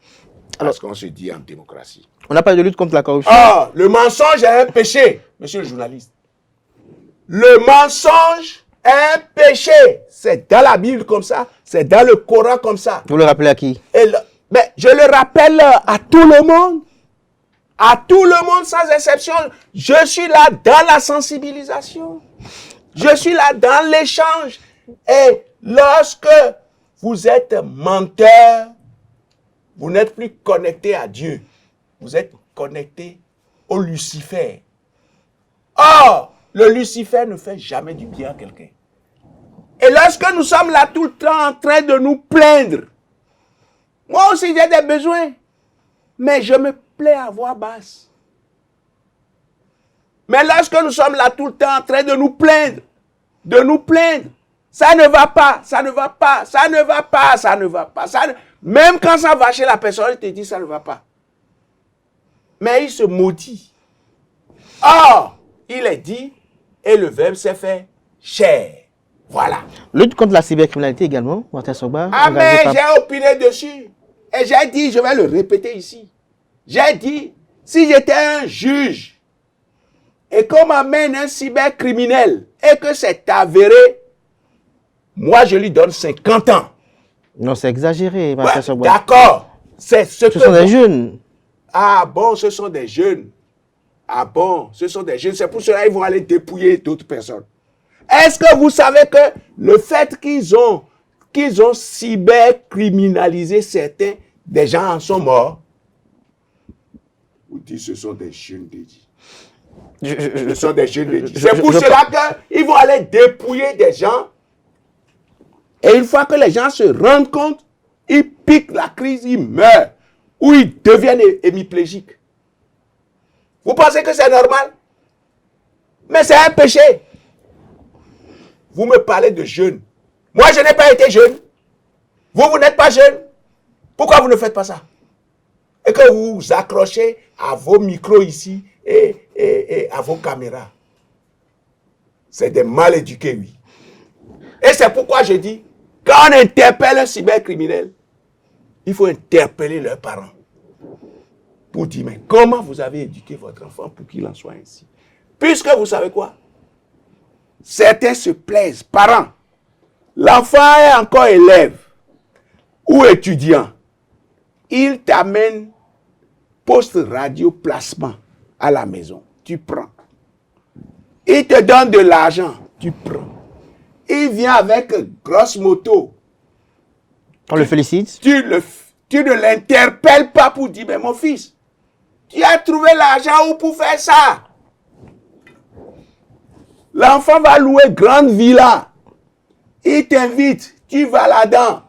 Parce qu'on se dit en démocratie. On n'a pas de lutte contre la corruption. Ah, le mensonge est un péché, monsieur le journaliste. Le mensonge est un péché. C'est dans la Bible comme ça, c'est dans le Coran comme ça. Vous le rappelez à qui? Mais je le rappelle à tout le monde. À tout le monde sans exception. Je suis là dans la sensibilisation. Je suis là dans l'échange. Et lorsque vous êtes menteur, vous n'êtes plus connecté à Dieu. Vous êtes connecté au Lucifer. Or, le Lucifer ne fait jamais du bien à quelqu'un. Et lorsque nous sommes là tout le temps en train de nous plaindre, moi aussi j'ai des besoins, mais je me plais à voix basse. Mais lorsque nous sommes là tout le temps en train de nous plaindre, ça ne va pas, ça ne va pas, ça ne va pas, ça ne va pas. Même quand ça va chez la personne, il te dit ça ne va pas. Mais il se maudit. Or, il est dit, et le verbe s'est fait chair. Voilà. Lutte contre la cybercriminalité également, Martin Sogba. Ah mais j'ai opiné dessus. Et j'ai dit, je vais le répéter ici. J'ai dit, si j'étais un juge, et qu'on m'amène un cybercriminel, et que c'est avéré, moi je lui donne 50 ans. Non, c'est exagéré, Martin Sogba. D'accord. Ce sont des jeunes. Ah bon, ce sont des jeunes. Ah bon, ce sont des jeunes. C'est pour cela qu'ils vont aller dépouiller d'autres personnes. Est-ce que vous savez que le fait qu'ils ont cybercriminalisé certains, des gens en sont morts? Vous dites ce sont des jeunes dédits. Ce sont des jeunes dédits. C'est pour cela qu'ils vont aller dépouiller des gens. Et une fois que les gens se rendent compte, ils piquent la crise, ils meurent. Ou ils deviennent hémiplégiques. Vous pensez que c'est normal? Mais c'est un péché. Vous me parlez de jeunes. Moi, je n'ai pas été jeune. Vous n'êtes pas jeune. Pourquoi vous ne faites pas ça? Et que vous vous accrochez à vos micros ici et à vos caméras. C'est des mal éduqués, oui. Et c'est pourquoi je dis, quand on interpelle un cybercriminel, il faut interpeller leurs parents. Pour dire, mais comment vous avez éduqué votre enfant pour qu'il en soit ainsi? Puisque vous savez quoi? Certains se plaisent, parents. L'enfant est encore élève ou étudiant. Il t'amène poste radio placement à la maison. Tu prends. Il te donne de l'argent. Tu prends. Il vient avec grosse moto. On le félicite. Tu ne l'interpelles pas pour dire, mais mon fils, tu as trouvé l'argent où pour faire ça? L'enfant va louer grande villa. Il t'invite, tu vas là-dedans.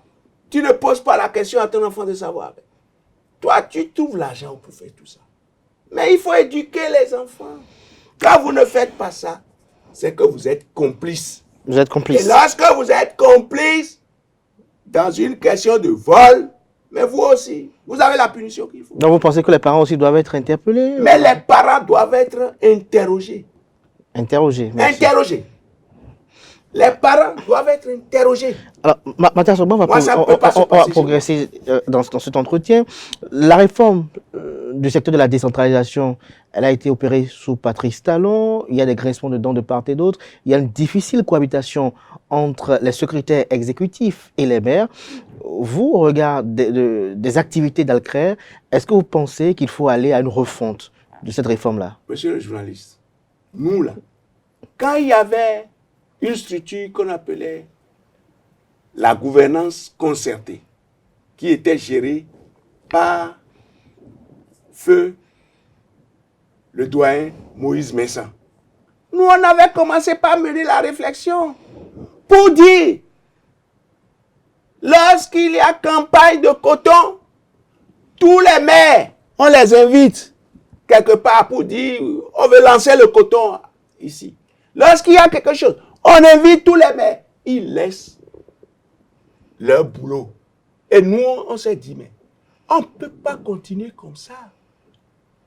Tu ne poses pas la question à ton enfant de savoir. Toi, tu trouves l'argent pour faire tout ça. Mais il faut éduquer les enfants. Quand vous ne faites pas ça, c'est que vous êtes complice. Vous êtes complice. Et lorsque vous êtes complice, dans une question de vol, mais vous aussi, vous avez la punition qu'il faut. Donc vous pensez que les parents aussi doivent être interpellés? Mais les parents doivent être interrogés. Interrogés. Merci. Interrogés. Les parents doivent être interrogés. Alors, Mathias Ogba, on va progresser dans cet entretien. La réforme du secteur de la décentralisation, elle a été opérée sous Patrice Talon. Il y a des grincements de dents de part et d'autre. Il y a une difficile cohabitation entre les secrétaires exécutifs et les maires. Vous, au regard des activités d'Alcrer, est-ce que vous pensez qu'il faut aller à une refonte de cette réforme-là? Monsieur le journaliste, nous là, quand il y avait une structure qu'on appelait la gouvernance concertée, qui était gérée par feu le doyen Moïse Messan. Nous, on avait commencé par mener la réflexion pour dire, lorsqu'il y a campagne de coton, tous les maires, on les invite quelque part pour dire, on veut lancer le coton ici. Lorsqu'il y a quelque chose, on invite tous les maires. Ils laissent leur boulot. Et nous, on s'est dit, mais on ne peut pas continuer comme ça.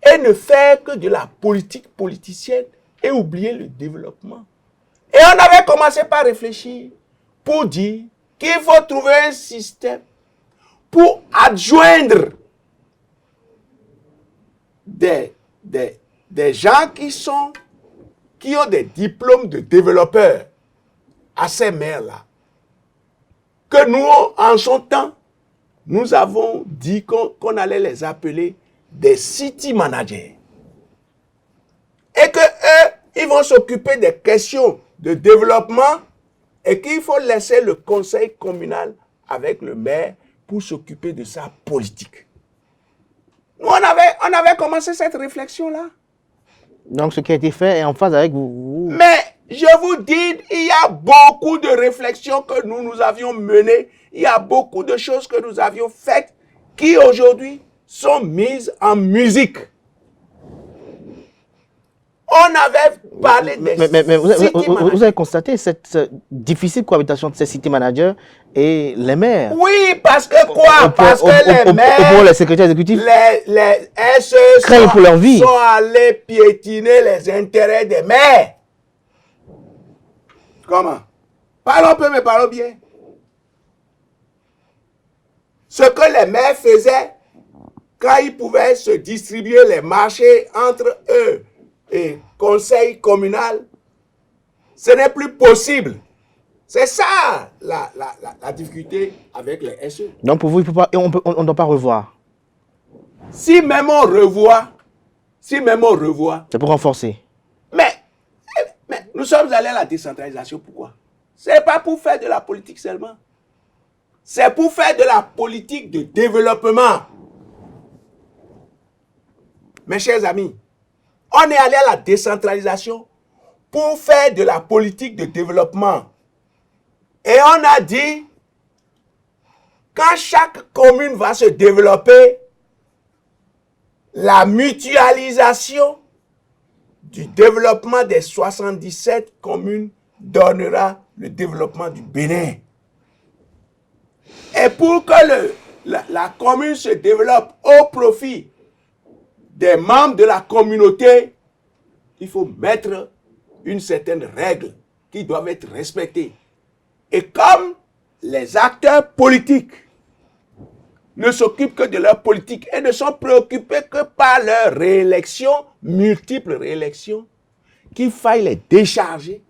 Et ne faire que de la politique politicienne et oublier le développement. Et on avait commencé par réfléchir pour dire qu'il faut trouver un système pour adjoindre des gens qui ont des diplômes de développeurs à ces maires-là. Que nous, en son temps, nous avons dit qu'on allait les appeler des city managers. Et que eux, ils vont s'occuper des questions de développement et qu'il faut laisser le conseil communal avec le maire pour s'occuper de sa politique. Nous, on avait commencé cette réflexion-là. Donc, ce qui a été fait est en phase avec vous. Mais, je vous dis, il y a beaucoup de réflexions que nous avions menées. Il y a beaucoup de choses que nous avions faites qui, aujourd'hui, sont mises en musique. On avait parlé des mais vous avez constaté cette difficile cohabitation de ces city managers et les maires. Oui, parce que quoi? Parce que les maires, pour les secrétaires exécutifs, les SE craignent pour leur vie. Sont allés piétiner les intérêts des maires. Comment? Parlons peu, mais parlons bien. Ce que les maires faisaient quand ils pouvaient se distribuer les marchés entre eux et conseil communal, ce n'est plus possible. C'est ça la difficulté avec les SE. Donc pour vous, on ne doit pas revoir. Si même on revoit, c'est pour renforcer. Mais nous sommes allés à la décentralisation, pourquoi? Ce n'est pas pour faire de la politique seulement. C'est pour faire de la politique de développement. Mes chers amis, on est allé à la décentralisation pour faire de la politique de développement. Et on a dit, quand chaque commune va se développer, la mutualisation du développement des 77 communes donnera le développement du Bénin. Et pour que la commune se développe au profit des membres de la communauté, il faut mettre une certaine règle qui doivent être respectées. Et comme les acteurs politiques ne s'occupent que de leur politique et ne sont préoccupés que par leur réélection, multiples réélections, qu'il faille les décharger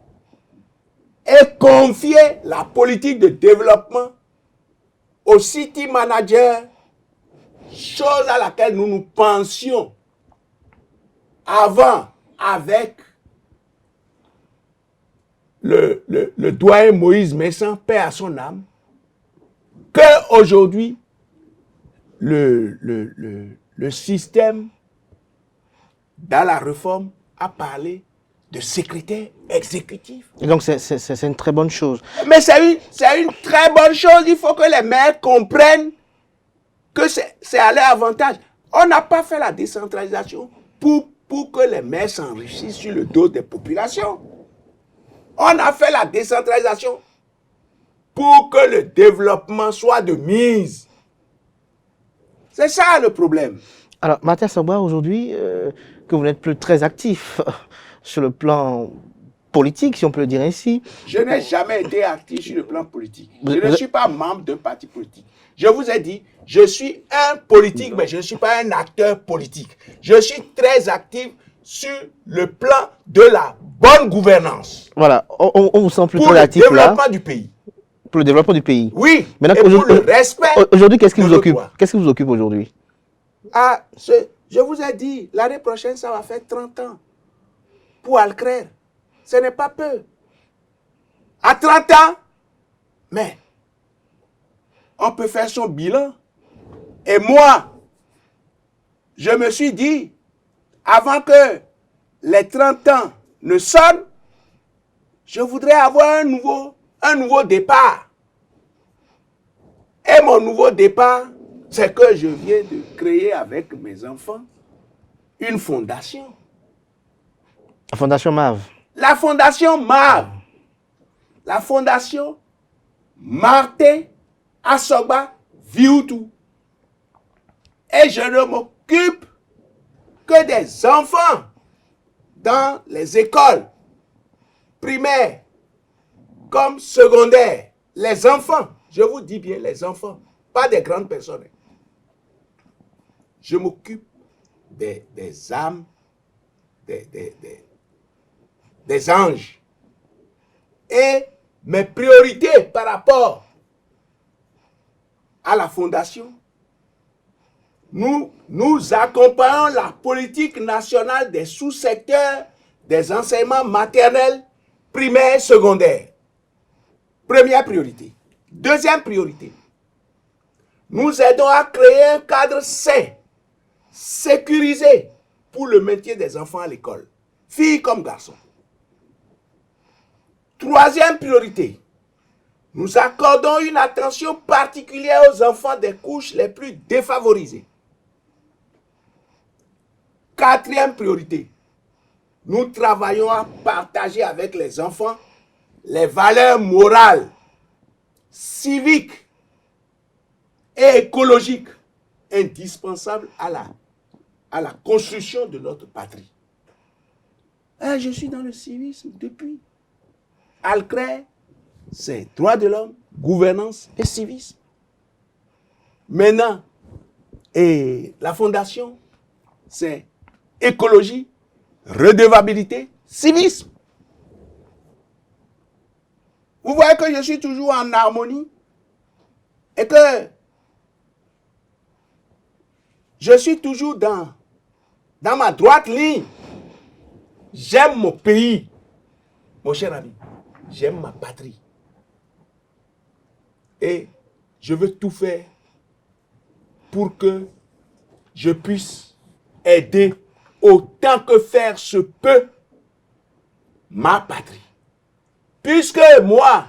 et confier la politique de développement aux city managers, chose à laquelle nous nous pensions avant avec le doyen Moïse Messan, paix à son âme, qu'aujourd'hui, le système, dans la réforme, a parlé de secrétaire exécutif. Et donc, c'est une très bonne chose. Mais c'est une très bonne chose. Il faut que les maires comprennent que c'est à leur avantage. On n'a pas fait la décentralisation pour que les maires s'enrichissent sur le dos des populations. On a fait la décentralisation pour que le développement soit de mise. C'est ça le problème. Alors, Martin Sangba, aujourd'hui, que vous n'êtes plus très actif sur le plan politique, si on peut le dire ainsi. Je n'ai jamais été actif sur le plan politique. Je ne suis pas membre d'un parti politique. Je vous ai dit, je suis un politique, mais je ne suis pas un acteur politique. Je suis très actif sur le plan de la bonne gouvernance. Voilà, on vous sent plus Pour très le actif là. développement du pays. Pour le développement du pays. Oui, Maintenant, et pour le respect. Aujourd'hui, qu'est-ce qui de vous nos occupe? droits. Qu'est-ce qui vous occupe aujourd'hui? Ah, je vous ai dit, l'année prochaine, ça va faire 30 ans. Pour Alcrer, ce n'est pas peu. À 30 ans, mais on peut faire son bilan. Et moi, je me suis dit, avant que les 30 ans ne sonnent, je voudrais avoir un nouveau départ. Et mon nouveau départ, c'est que je viens de créer avec mes enfants une fondation. La Fondation MAV. La fondation MAV. La fondation Martin Asogba Viutu. Et je ne m'occupe que des enfants dans les écoles primaires comme secondaires. Les enfants, je vous dis bien les enfants, pas des grandes personnes. Je m'occupe des âmes, des anges. Et mes priorités par rapport à la fondation, nous accompagnons la politique nationale des sous-secteurs des enseignements maternels, primaires, secondaires. Première priorité. Deuxième priorité, nous aidons à créer un cadre sain, sécurisé pour le maintien des enfants à l'école, filles comme garçons. Troisième priorité, nous accordons une attention particulière aux enfants des couches les plus défavorisées. Quatrième priorité, nous travaillons à partager avec les enfants les valeurs morales, civiques et écologiques indispensables à la construction de notre patrie. Je suis dans le civisme depuis. Alcrer, c'est droits de l'homme, gouvernance et civisme. Maintenant, et la fondation, c'est écologie, redevabilité, civisme. Vous voyez que je suis toujours en harmonie et que je suis toujours dans ma droite ligne. J'aime mon pays, mon cher ami. J'aime ma patrie. Et je veux tout faire pour que je puisse aider autant que faire se peut ma patrie. Puisque moi,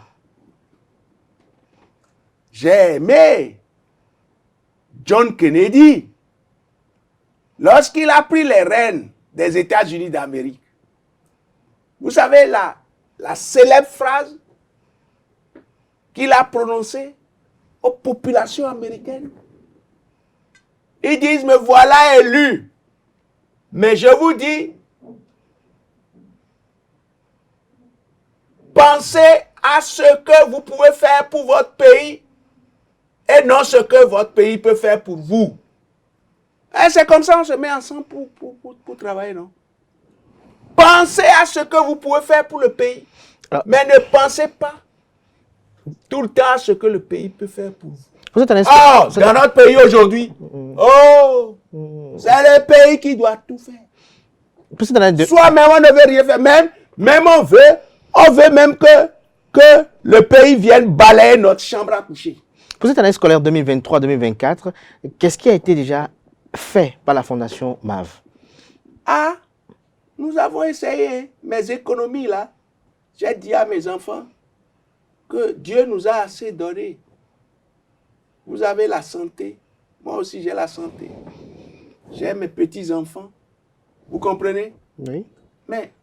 j'ai aimé John Kennedy lorsqu'il a pris les rênes des États-Unis d'Amérique. Vous savez la célèbre phrase qu'il a prononcée aux populations américaines. Ils disent, me voilà élu. Mais je vous dis, pensez à ce que vous pouvez faire pour votre pays et non ce que votre pays peut faire pour vous. Et c'est comme ça qu'on se met ensemble pour travailler, non? Pensez à ce que vous pouvez faire pour le pays. Mais ne pensez pas tout le temps à ce que le pays peut faire pour vous. Dans notre pays aujourd'hui, c'est le pays qui doit tout faire. Soi-même, on ne veut rien faire. Même on veut même que le pays vienne balayer notre chambre à coucher. Pour cette année scolaire 2023-2024, qu'est-ce qui a été déjà fait par la Fondation MAV? Nous avons essayé mes économies là. J'ai dit à mes enfants que Dieu nous a assez donné. Vous avez la santé. Moi aussi j'ai la santé. J'ai mes petits-enfants. Vous comprenez? Oui. Mais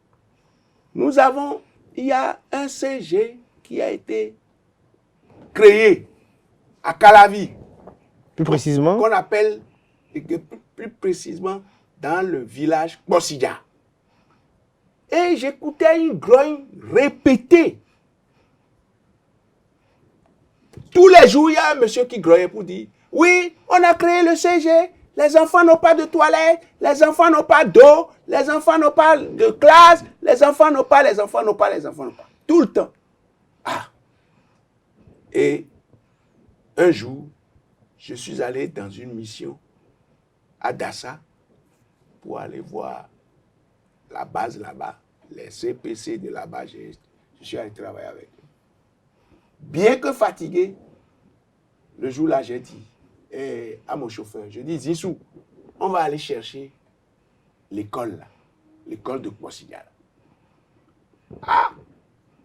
il y a un CG qui a été créé à Calavi. Plus précisément? Qu'on appelle, plus précisément, dans le village Bossidia. Et j'écoutais une grogne répétée. Tous les jours, il y a un monsieur qui grognait pour dire, oui, on a créé le CG, les enfants n'ont pas de toilettes, les enfants n'ont pas d'eau, les enfants n'ont pas de classe, les enfants n'ont pas. Tout le temps. Ah. Et un jour, je suis allé dans une mission à Dassa pour aller voir la base là-bas, les CPC de là-bas. Je suis allé travailler avec eux. Bien que fatigué, le jour-là, j'ai dit à mon chauffeur, je dis, Zissou, on va aller chercher l'école là, l'école de Bossidia. Ah,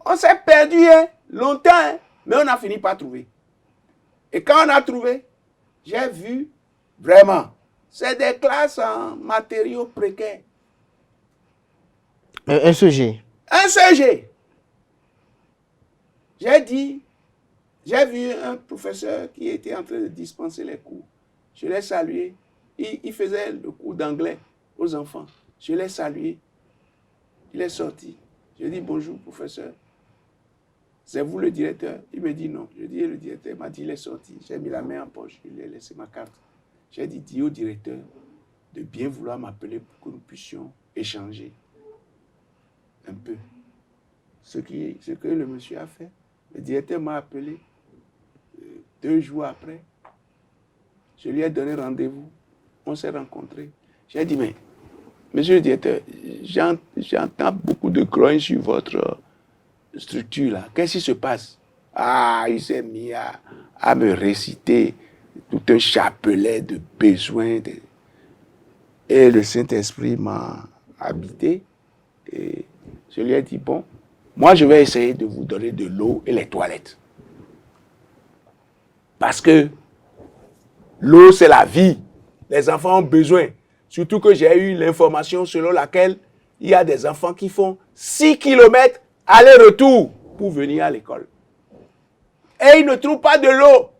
on s'est perdu longtemps, mais on a fini par trouver. Et quand on a trouvé, j'ai vu vraiment, c'est des classes en matériaux précaires. Un CG. Un CG. J'ai vu un professeur qui était en train de dispenser les cours. Je l'ai salué. Il faisait le cours d'anglais aux enfants. Je l'ai salué. Il est sorti. Je lui ai dit bonjour, professeur. C'est vous le directeur? Il me dit non. Je dis le directeur m'a dit il est sorti. J'ai mis la main en poche. Je lui ai laissé ma carte. J'ai dit dis au directeur de bien vouloir m'appeler pour que nous puissions échanger un peu. Ce que le monsieur a fait. Le directeur m'a appelé 2 jours après. Je lui ai donné rendez-vous. On s'est rencontrés. J'ai dit, mais, monsieur le directeur, j'entends beaucoup de grognes sur votre structure là. Qu'est-ce qui se passe? Ah, il s'est mis à me réciter tout un chapelet de besoins. Et le Saint-Esprit m'a habité. Et je lui ai dit, bon, moi je vais essayer de vous donner de l'eau et les toilettes. Parce que l'eau, c'est la vie. Les enfants ont besoin. Surtout que j'ai eu l'information selon laquelle il y a des enfants qui font 6 km aller-retour pour venir à l'école. Et ils ne trouvent pas de l'eau.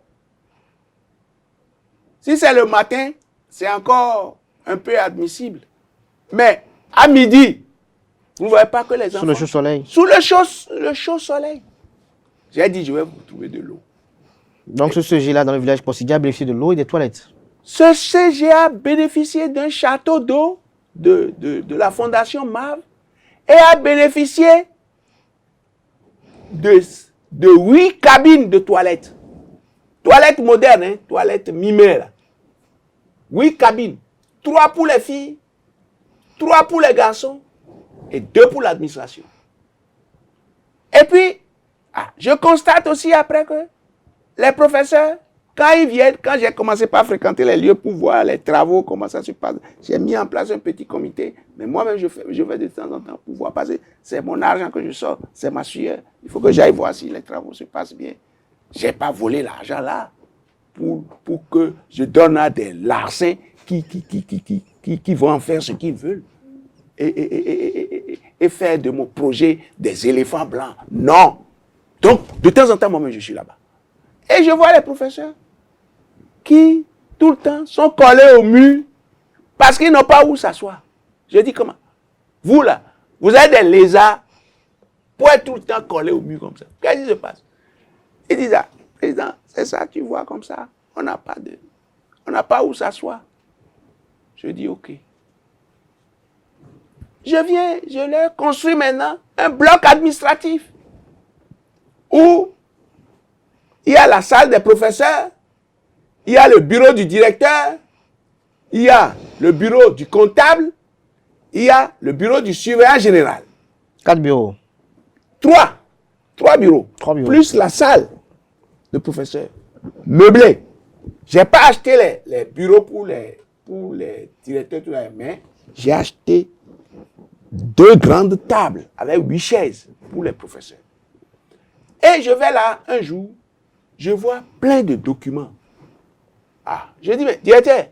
Si c'est le matin, c'est encore un peu admissible. Mais à midi, vous ne voyez pas que les enfants... Sous le chaud soleil. Sous le chaud soleil. J'ai dit, je vais vous trouver de l'eau. Donc ce CG-là, dans le village Bossidia, bénéficie de l'eau et des toilettes. Ce CGA a bénéficié d'un château d'eau de la fondation MAV et a bénéficié de 8 cabines de toilettes. Toilettes modernes, hein, toilettes mimées. 8 cabines. 3 pour les filles, 3 pour les garçons et 2 pour l'administration. Et puis, je constate aussi après que les professeurs, quand ils viennent, quand j'ai commencé par fréquenter les lieux pour voir les travaux, comment ça se passe, j'ai mis en place un petit comité. Mais moi-même, je vais de temps en temps pour voir passer. C'est mon argent que je sors, c'est ma sueur. Il faut que j'aille voir si les travaux se passent bien. Je n'ai pas volé l'argent là pour que je donne à des larcins qui vont en faire ce qu'ils veulent. Et faire de mon projet des éléphants blancs. Non. Donc, de temps en temps, moi-même, je suis là-bas. Et je vois les professeurs qui, tout le temps, sont collés au mur parce qu'ils n'ont pas où s'asseoir. Je dis comment? Vous là, vous êtes des lézards pour être tout le temps collés au mur comme ça. Qu'est-ce qui se passe? Ils disent, président, c'est ça, tu vois comme ça. On n'a pas où s'asseoir. Je dis, ok. Je leur construis maintenant un bloc administratif où il y a la salle des professeurs, il y a le bureau du directeur, il y a le bureau du comptable, il y a le bureau du surveillant général. 4 bureaux. 3 bureaux. 3 bureaux. Plus la salle de professeurs. Meublée. Je n'ai pas acheté les bureaux pour les directeurs, mais j'ai acheté 2 grandes tables avec 8 chaises pour les professeurs. Et je vais là un jour, je vois plein de documents. Je dis, mais directeur,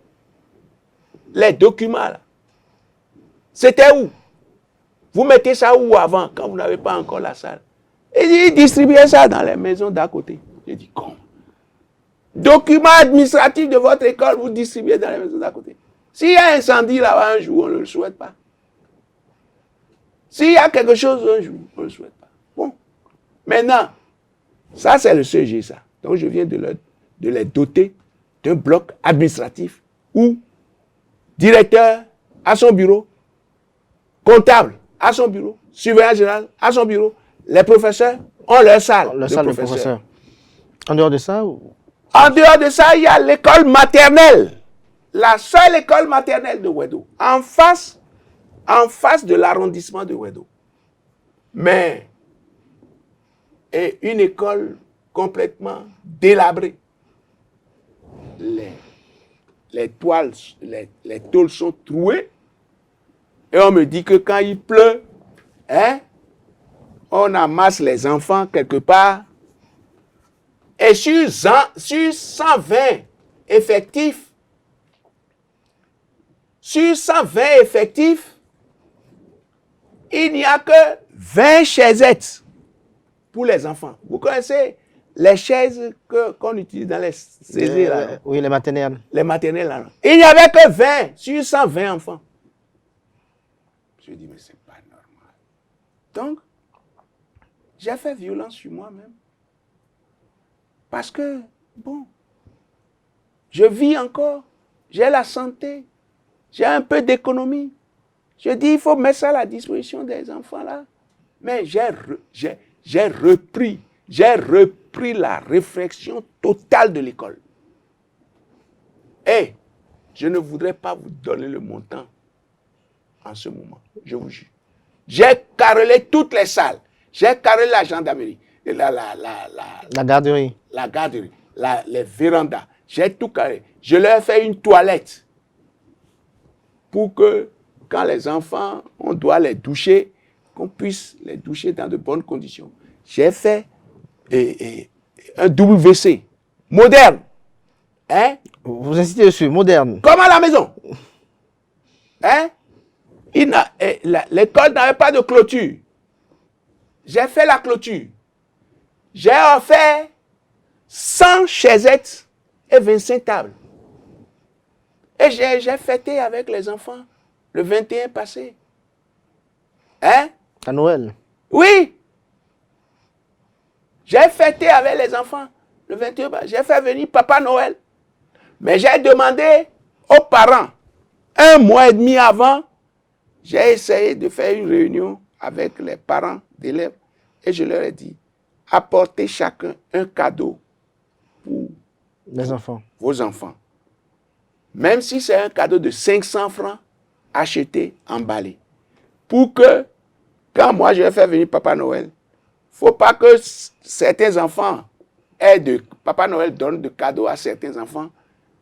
les documents là, c'était où? Vous mettez ça où avant, quand vous n'avez pas encore la salle? Il dit, distribuez ça dans les maisons d'à côté. J'ai dit, comment? Documents administratifs de votre école, vous distribuez dans les maisons d'à côté. S'il y a un incendie là-bas un jour, on ne le souhaite pas. S'il y a quelque chose un jour, on ne le souhaite pas. Bon. Maintenant, ça c'est le CG, ça. Donc je viens de les doter d'un bloc administratif où directeur à son bureau, comptable à son bureau, surveillant général à son bureau, les professeurs ont leur salle. La salle de professeur. En dehors de ça En dehors de ça, il y a l'école maternelle. La seule école maternelle de Ouedo. En face de l'arrondissement de Ouedo. Mais, et une école complètement délabrée. Les tôles sont trouées. Et on me dit que quand il pleut, on amasse les enfants quelque part. Et sur 120 effectifs, il n'y a que 20 chaisettes pour les enfants. Vous connaissez les chaises qu'on utilise dans les CG, là? Oui, les maternelles. Les maternelles, là. Il n'y avait que 20 sur 120 enfants. Je dis, mais c'est pas normal. Donc, j'ai fait violence sur moi-même. Parce que, bon, je vis encore, j'ai la santé, j'ai un peu d'économie. Je dis, il faut mettre ça à la disposition des enfants là. Mais j'ai repris la réflexion totale de l'école. Et je ne voudrais pas vous donner le montant en ce moment, je vous jure. J'ai carrelé toutes les salles. J'ai carrelé la gendarmerie, La garderie. La garderie, les vérandas. J'ai tout carré. Je leur ai fait une toilette pour que quand les enfants, on doit les doucher, qu'on puisse les doucher dans de bonnes conditions. J'ai fait un WC moderne. Hein? Vous insistez dessus, moderne. Comme à la maison. Hein? L'école n'avait pas de clôture. J'ai fait la clôture. J'ai offert 100 chaisettes et 25 tables. Et j'ai fêté avec les enfants le 21 passé. Hein? À Noël. Oui. J'ai fêté avec les enfants le 21 passé. J'ai fait venir Papa Noël. Mais j'ai demandé aux parents, 1 mois et demi avant, j'ai essayé de faire une réunion avec les parents d'élèves et je leur ai dit, apportez chacun un cadeau pour les enfants. Vos enfants. Même si c'est un cadeau de 500 francs, acheté, emballé. Pour que, quand moi je vais faire venir Papa Noël, il ne faut pas que certains enfants Papa Noël donne de cadeaux à certains enfants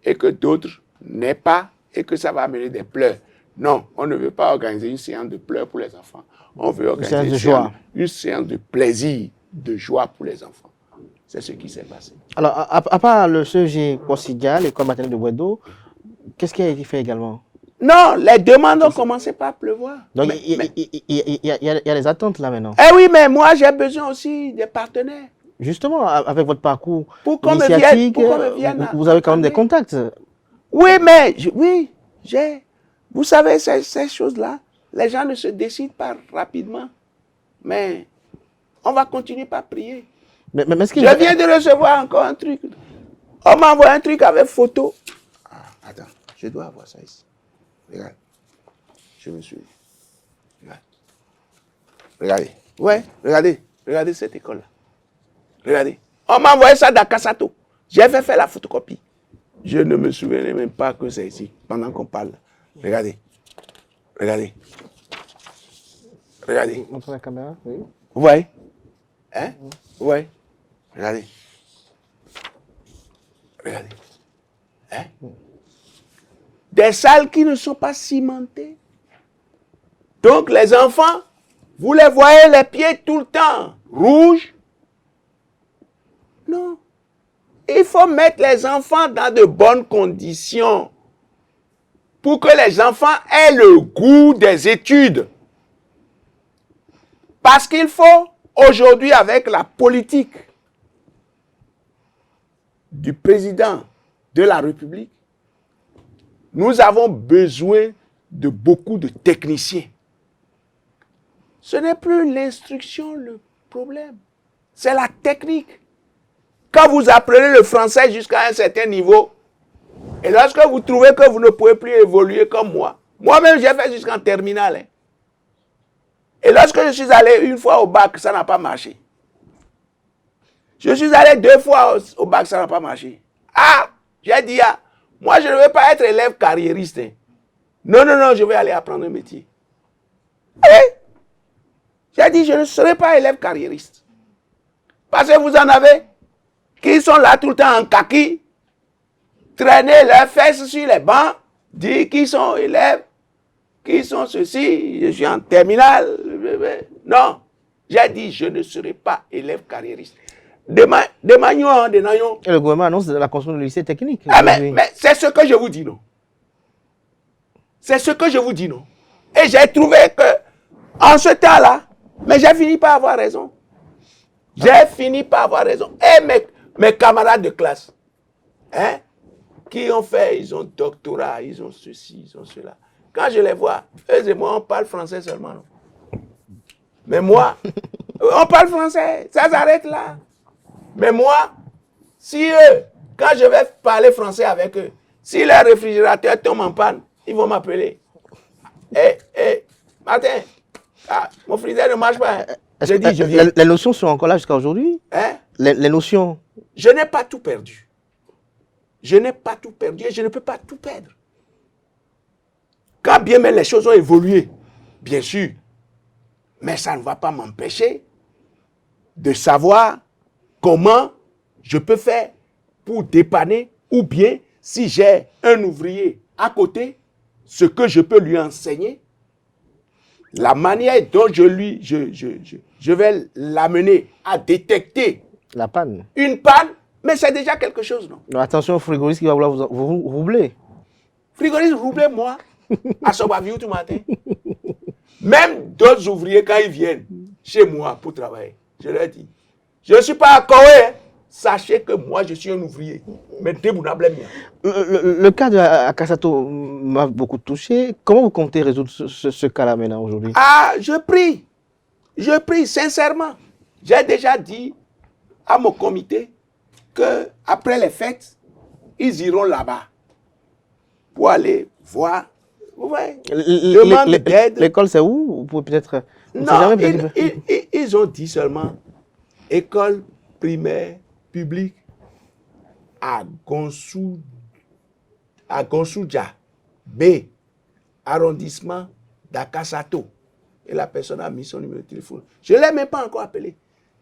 et que d'autres n'aient pas et que ça va amener des pleurs. Non, on ne veut pas organiser une séance de pleurs pour les enfants. On veut organiser une séance de plaisir, de joie pour les enfants. C'est ce qui s'est passé. Alors, à part le CEG Possidia, l'école maternelle de Ouedo, qu'est-ce qui a été fait également? Non, les demandes ont commencé par pleuvoir. Donc, il y a des attentes là maintenant. Eh oui, mais moi, j'ai besoin aussi des partenaires. Justement, avec votre parcours initiatique, vous avez quand même des contacts. Oui, mais j'ai. Vous savez, ces choses-là, les gens ne se décident pas rapidement. Mais on va continuer par prier. Mais je viens de recevoir encore un truc. On m'a envoyé un truc avec photo. Ah, attends, je dois avoir ça ici. Regarde. Je me suis. Regarde. Regardez. Ouais, regardez. Regardez cette école-là. Regardez. On m'a envoyé ça d'Akasato. J'ai fait faire la photocopie. Je ne me souvenais même pas que c'est ici, pendant qu'on parle. Regardez. Regardez. Regardez. Montre la caméra, oui. Vous voyez? Hein? Vous voyez? Regardez. Regardez. Hein? Des salles qui ne sont pas cimentées. Donc les enfants, vous les voyez les pieds tout le temps rouges. Non. Il faut mettre les enfants dans de bonnes conditions pour que les enfants aient le goût des études. Parce qu'il faut, aujourd'hui, avec la politique, du président de la République, nous avons besoin de beaucoup de techniciens. Ce n'est plus l'instruction le problème, c'est la technique. Quand vous apprenez le français jusqu'à un certain niveau, et lorsque vous trouvez que vous ne pouvez plus évoluer comme moi-même j'ai fait jusqu'en terminale. Hein. Et lorsque je suis allé une fois au bac, ça n'a pas marché. Je suis allé 2 fois au bac, ça n'a pas marché. Ah, j'ai dit, moi je ne vais pas être élève carriériste. Hein. Non, je vais aller apprendre un métier. Et j'ai dit, je ne serai pas élève carriériste. Parce que vous en avez qui sont là tout le temps en kaki, traîner leurs fesses sur les bancs, dire qu'ils sont élèves, qu'ils sont ceci, je suis en terminale. Non, j'ai dit, je ne serai pas élève carriériste. De Magnon. Et le gouvernement annonce la construction du lycée technique. Ah, mais c'est ce que je vous dis, non? C'est ce que je vous dis, non? Et j'ai trouvé que, en ce temps-là, mais j'ai fini par avoir raison. J'ai fini par avoir raison. Et mes camarades de classe, hein, qui ont fait, ils ont doctorat, ils ont ceci, ils ont cela. Quand je les vois, eux et moi, on parle français seulement, non? Mais moi, on parle français, ça s'arrête là. Mais moi, si eux, quand je vais parler français avec eux, si leur réfrigérateur tombe en panne, ils vont m'appeler. Martin, mon frigidaire ne marche pas. Je dis, je viens. Les notions sont encore là jusqu'à aujourd'hui? Hein? Les notions. Je n'ai pas tout perdu. Je n'ai pas tout perdu et je ne peux pas tout perdre. Quand bien même les choses ont évolué, bien sûr, mais ça ne va pas m'empêcher de savoir comment je peux faire pour dépanner ou bien si j'ai un ouvrier à côté, ce que je peux lui enseigner, la manière dont je vais l'amener à détecter La panne. une panne, mais c'est déjà quelque chose, non? Non, attention au frigoriste qui va vouloir vous roubler. Frigoriste roublé, moi, à Sobaviou tout matin. Même d'autres ouvriers, quand ils viennent chez moi pour travailler, je leur dis, je ne suis pas à Koé, hein. Sachez que moi, je suis un ouvrier. Mais le cas de Akasato m'a beaucoup touché. Comment vous comptez résoudre ce cas-là maintenant, aujourd'hui? Ah, je prie sincèrement. J'ai déjà dit à mon comité qu'après les fêtes, ils iront là-bas pour aller voir. Vous voyez, demande d'aide. L'école, c'est où? Vous pouvez peut-être... Non, ils ont dit seulement école primaire publique à Gonsoudja B, arrondissement d'Akasato. Et la personne a mis son numéro de téléphone. Je ne l'ai même pas encore appelé.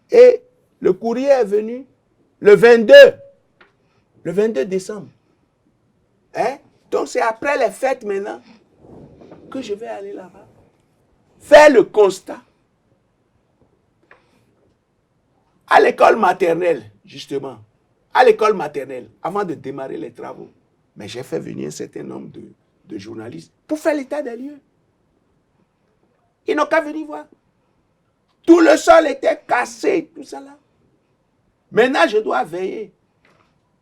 Et le courrier est venu le 22 décembre. Hein? Donc c'est après les fêtes maintenant que je vais aller là-bas. Faire le constat. À l'école maternelle, justement, à l'école maternelle, avant de démarrer les travaux, mais j'ai fait venir un certain nombre de journalistes pour faire l'état des lieux. Ils n'ont qu'à venir voir. Tout le sol était cassé, tout ça là. Maintenant, je dois veiller.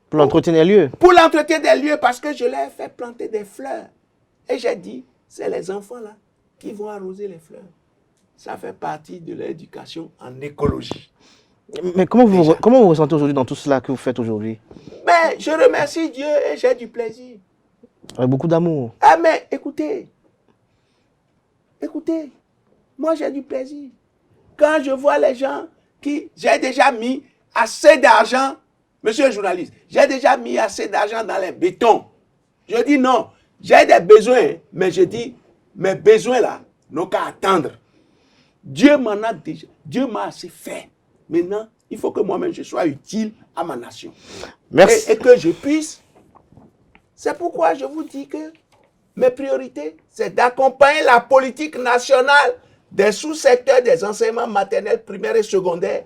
Pour l'entretien des lieux? Pour l'entretien des lieux, parce que je leur ai fait planter des fleurs. Et j'ai dit, c'est les enfants là qui vont arroser les fleurs. Ça fait partie de l'éducation en écologie. Mais comment vous ressentez aujourd'hui dans tout cela que vous faites aujourd'hui? Mais je remercie Dieu et j'ai du plaisir. Avec beaucoup d'amour. Ah mais écoutez, moi j'ai du plaisir. Quand je vois les gens qui... J'ai déjà mis assez d'argent, monsieur le journaliste, j'ai déjà mis assez d'argent dans les bétons. Je dis non, j'ai des besoins, mais je dis, mes besoins là n'ont qu'à attendre. Dieu m'en a déjà, Dieu m'a assez fait. Maintenant, il faut que moi-même je sois utile à ma nation. Merci. Et que je puisse. C'est pourquoi je vous dis que mes priorités, c'est d'accompagner la politique nationale des sous-secteurs des enseignements maternels, primaires et secondaires,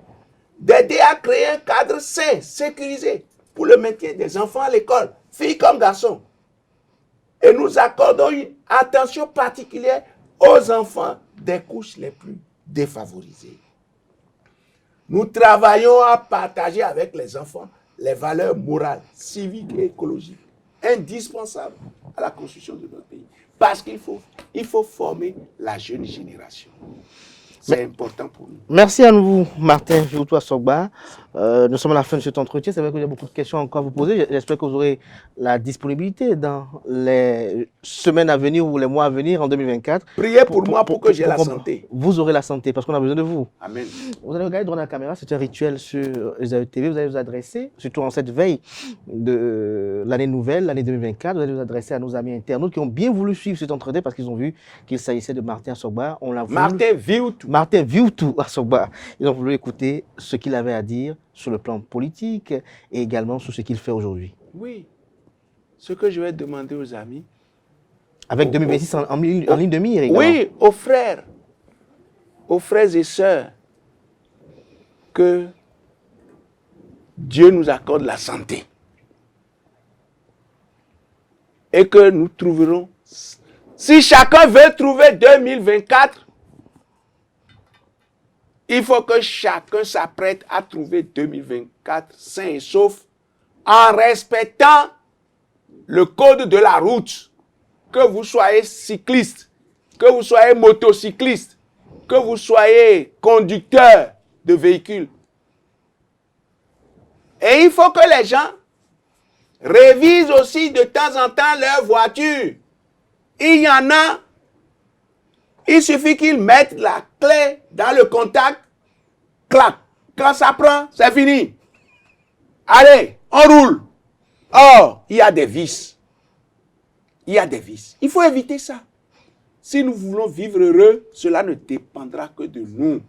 d'aider à créer un cadre sain, sécurisé, pour le maintien des enfants à l'école, filles comme garçons. Et nous accordons une attention particulière aux enfants des couches les plus défavorisées. Nous travaillons à partager avec les enfants les valeurs morales, civiques et écologiques indispensables à la construction de notre pays. Parce qu'il faut former la jeune génération. C'est important pour nous. Merci à vous, Martin Viutou Assogba. Nous sommes à la fin de cet entretien. C'est vrai qu'il y a beaucoup de questions encore à vous poser. J'espère que vous aurez la disponibilité dans les semaines à venir ou les mois à venir en 2024. Priez pour moi pour que j'ai la santé. Vous aurez la santé parce qu'on a besoin de vous. Amen. Vous allez regarder droit dans la caméra, c'est un rituel sur ESAE TV. Vous allez vous adresser, surtout en cette veille de l'année nouvelle, l'année 2024, vous allez vous adresser à nos amis internautes qui ont bien voulu suivre cet entretien parce qu'ils ont vu qu'il s'agissait de Martin Assogba. On l'a voulu. Martin Viutou. Martin Viutou Assogba. Ils ont voulu écouter ce qu'il avait à dire sur le plan politique et également sur ce qu'il fait aujourd'hui. Oui. Ce que je vais demander aux amis. Avec 2026 en ligne de mire également. Oui, aux frères et sœurs, que Dieu nous accorde la santé. Et que nous trouverons, si chacun veut trouver 2024, il faut que chacun s'apprête à trouver 2024 sain et sauf en respectant le code de la route. Que vous soyez cycliste, que vous soyez motocycliste, que vous soyez conducteur de véhicules. Et il faut que les gens révisent aussi de temps en temps leur voiture. Il y en a, il suffit qu'ils mettent la clé dans le contact, clac. Quand ça prend, c'est fini. Allez, on roule. Or, il y a des vices. Il y a des vices. Il faut éviter ça. Si nous voulons vivre heureux, cela ne dépendra que de nous.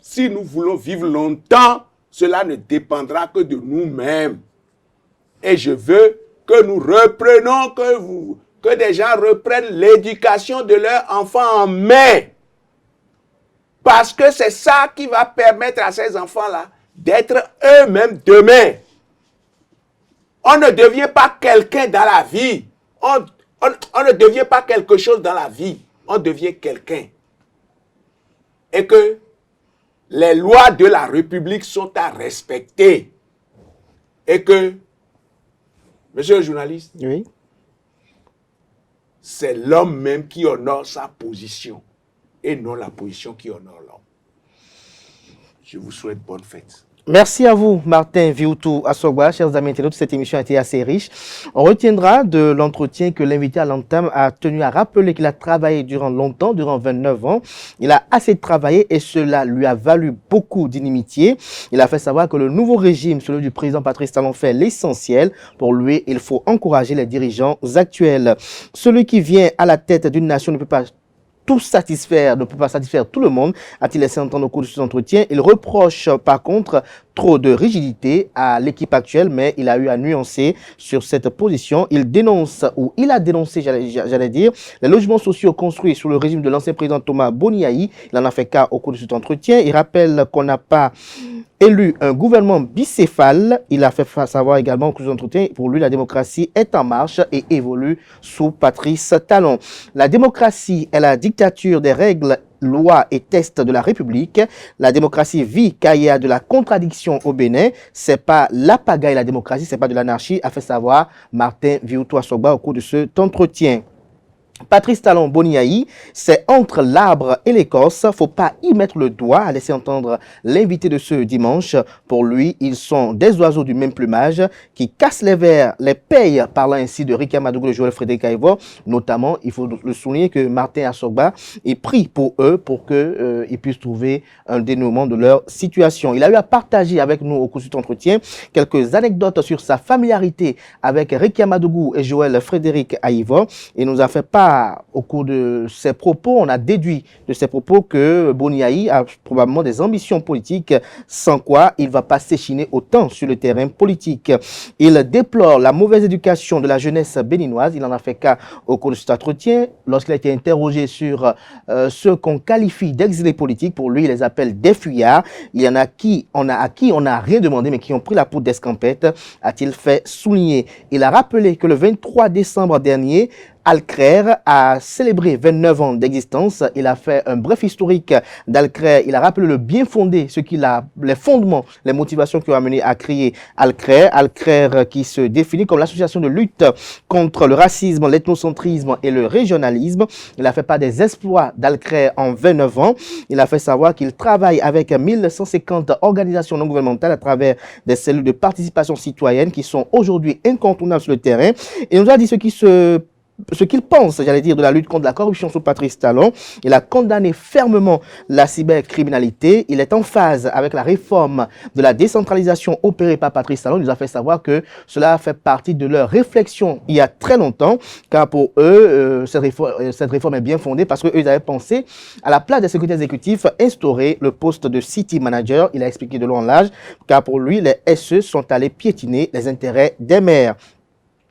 Si nous voulons vivre longtemps, cela ne dépendra que de nous-mêmes. Et je veux que nous reprenons, que des gens reprennent l'éducation de leurs enfants en main. Parce que c'est ça qui va permettre à ces enfants-là d'être eux-mêmes demain. On ne devient pas quelqu'un dans la vie. On ne devient pas quelque chose dans la vie. On devient quelqu'un. Et que les lois de la République sont à respecter. Et que, monsieur le journaliste, Oui. c'est l'homme même qui honore sa position et non la position qui honore l'homme. Je vous souhaite bonne fête. Merci à vous, Martin Viutou Assogba. Chers amis internautes, cette émission a été assez riche. On retiendra de l'entretien que l'invité à l'entame a tenu à rappeler qu'il a travaillé durant longtemps, durant 29 ans. Il a assez travaillé et cela lui a valu beaucoup d'inimitié. Il a fait savoir que le nouveau régime, celui du président Patrice Talon, fait l'essentiel. Pour lui, il faut encourager les dirigeants actuels. Celui qui vient à la tête d'une nation ne peut pas tout satisfaire, ne peut pas satisfaire tout le monde, a-t-il laissé entendre au cours de cet entretien. Il reproche par contre trop de rigidité à l'équipe actuelle, mais il a eu à nuancer sur cette position. Il dénonce, ou il a dénoncé, j'allais dire, les logements sociaux construits sous le régime de l'ancien président Thomas Boniaï. Il en a fait cas au cours de cet entretien. Il rappelle qu'on n'a pas élu un gouvernement bicéphale. Il a fait savoir également que l'entretien, pour lui, la démocratie est en marche et évolue sous Patrice Talon. La démocratie est la dictature des règles, lois et tests de la République. La démocratie vit car il y a de la contradiction au Bénin. C'est pas la pagaille, la démocratie, c'est pas de l'anarchie, a fait savoir Martin Viutou Assogba au cours de cet entretien. Patrice Talon Boniaï, c'est entre l'arbre et l'écorce, faut pas y mettre le doigt, a laissé entendre l'invité de ce dimanche. Pour lui, ils sont des oiseaux du même plumage qui cassent les vers, les payent, parlant ainsi de Ricky Amadougou et Joël Frédéric Aïvo. Notamment, il faut le souligner que Martin Assogba est pris pour eux pour qu'ils puissent trouver un dénouement de leur situation. Il a eu à partager avec nous au cours de cet entretien quelques anecdotes sur sa familiarité avec Ricky Amadougou et Joël Frédéric Aïvo. Il nous a fait part au cours de ses propos, on a déduit de ses propos que Boniaï a probablement des ambitions politiques sans quoi il ne va pas s'échiner autant sur le terrain politique. Il déplore la mauvaise éducation de la jeunesse béninoise. Il en a fait cas au cours de cet entretien lorsqu'il a été interrogé sur ceux qu'on qualifie d'exilés politiques. Pour lui, il les appelle des fuyards. Il y en a à qui on n'a rien demandé mais qui ont pris la poudre d'escampette, a-t-il fait souligner. Il a rappelé que le 23 décembre dernier, Alcrer a célébré 29 ans d'existence. Il a fait un bref historique d'Alcrer. Il a rappelé le bien fondé, les fondements, les motivations qui ont amené à créer Alcrer. Alcrer qui se définit comme l'association de lutte contre le racisme, l'ethnocentrisme et le régionalisme. Il a fait part des exploits d'Alcrer en 29 ans. Il a fait savoir qu'il travaille avec 1150 organisations non gouvernementales à travers des cellules de participation citoyenne qui sont aujourd'hui incontournables sur le terrain. Il nous a dit ce qu'il pense, j'allais dire, de la lutte contre la corruption sous Patrice Talon. Il a condamné fermement la cybercriminalité. Il est en phase avec la réforme de la décentralisation opérée par Patrice Talon. Il nous a fait savoir que cela fait partie de leur réflexion il y a très longtemps, car pour eux, cette réforme est bien fondée parce qu'eux, ils avaient pensé, à la place des secrétaires exécutifs, instaurer le poste de city manager. Il a expliqué de long en large, car pour lui, les SE sont allés piétiner les intérêts des maires.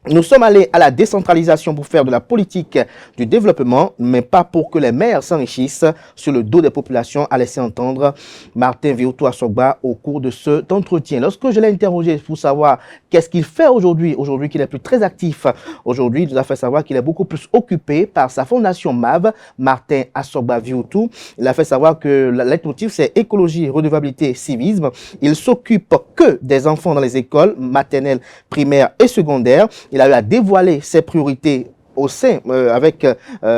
Nous sommes allés à la décentralisation pour faire de la politique du développement, mais pas pour que les maires s'enrichissent sur le dos des populations, a laissé entendre Martin Viutu Assogba au cours de cet entretien. Lorsque je l'ai interrogé pour savoir qu'est-ce qu'il fait aujourd'hui qu'il est plus très actif, aujourd'hui il nous a fait savoir qu'il est beaucoup plus occupé par sa fondation MAV, Martin Assogba Viutu. Il a fait savoir que leitmotiv c'est écologie, redevabilité, civisme. Il s'occupe que des enfants dans les écoles maternelles, primaires et secondaires. Il a eu à dévoiler ses priorités au sein, avec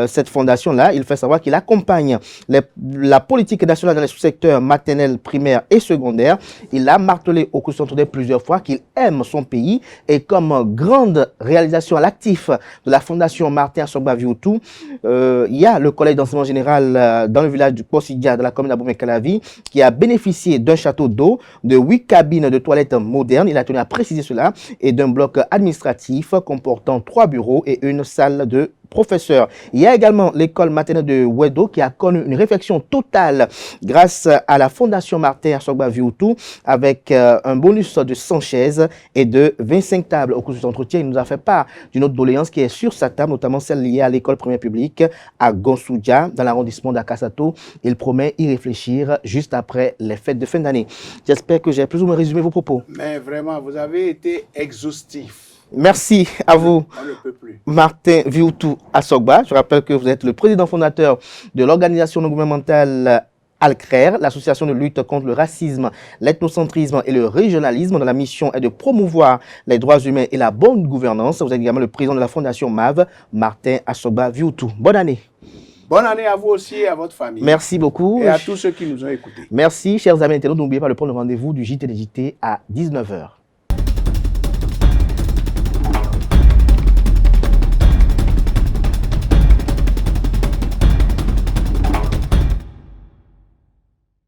cette fondation-là. Il fait savoir qu'il accompagne la politique nationale dans les sous-secteurs maternels, primaires et secondaires. Il a martelé au cours de son tournée plusieurs fois qu'il aime son pays et comme grande réalisation à l'actif de la fondation Martin Assogba Viutu, il y a le collège d'enseignement général dans le village du Posidia de la commune d'Abomey-Calavi qui a bénéficié d'un château d'eau, de 8 cabines de toilettes modernes, il a tenu à préciser cela, et d'un bloc administratif comportant 3 bureaux et une salle de professeurs. Il y a également l'école maternelle de Wedo qui a connu une réflexion totale grâce à la fondation Martin Assogba Viutu avec un bonus de 100 chaises et de 25 tables. Au cours de cet entretien, il nous a fait part d'une autre doléance qui est sur sa table, notamment celle liée à l'école primaire publique à Gonsuja, dans l'arrondissement d'Akasato. Il promet y réfléchir juste après les fêtes de fin d'année. J'espère que j'ai plus ou moins résumé vos propos. Mais vraiment, vous avez été exhaustif. Merci à vous, Martin Viutu Assogba. Je rappelle que vous êtes le président fondateur de l'organisation non gouvernementale Alcrer, l'association de lutte contre le racisme, l'ethnocentrisme et le régionalisme, dont la mission est de promouvoir les droits humains et la bonne gouvernance. Vous êtes également le président de la fondation MAV, Martin Assogba Viutu. Bonne année. Bonne année à vous aussi et à votre famille. Merci beaucoup. Et à tous ceux qui nous ont écoutés. Merci, chers amis internautes. N'oubliez pas de prendre le rendez-vous du JT à 19h.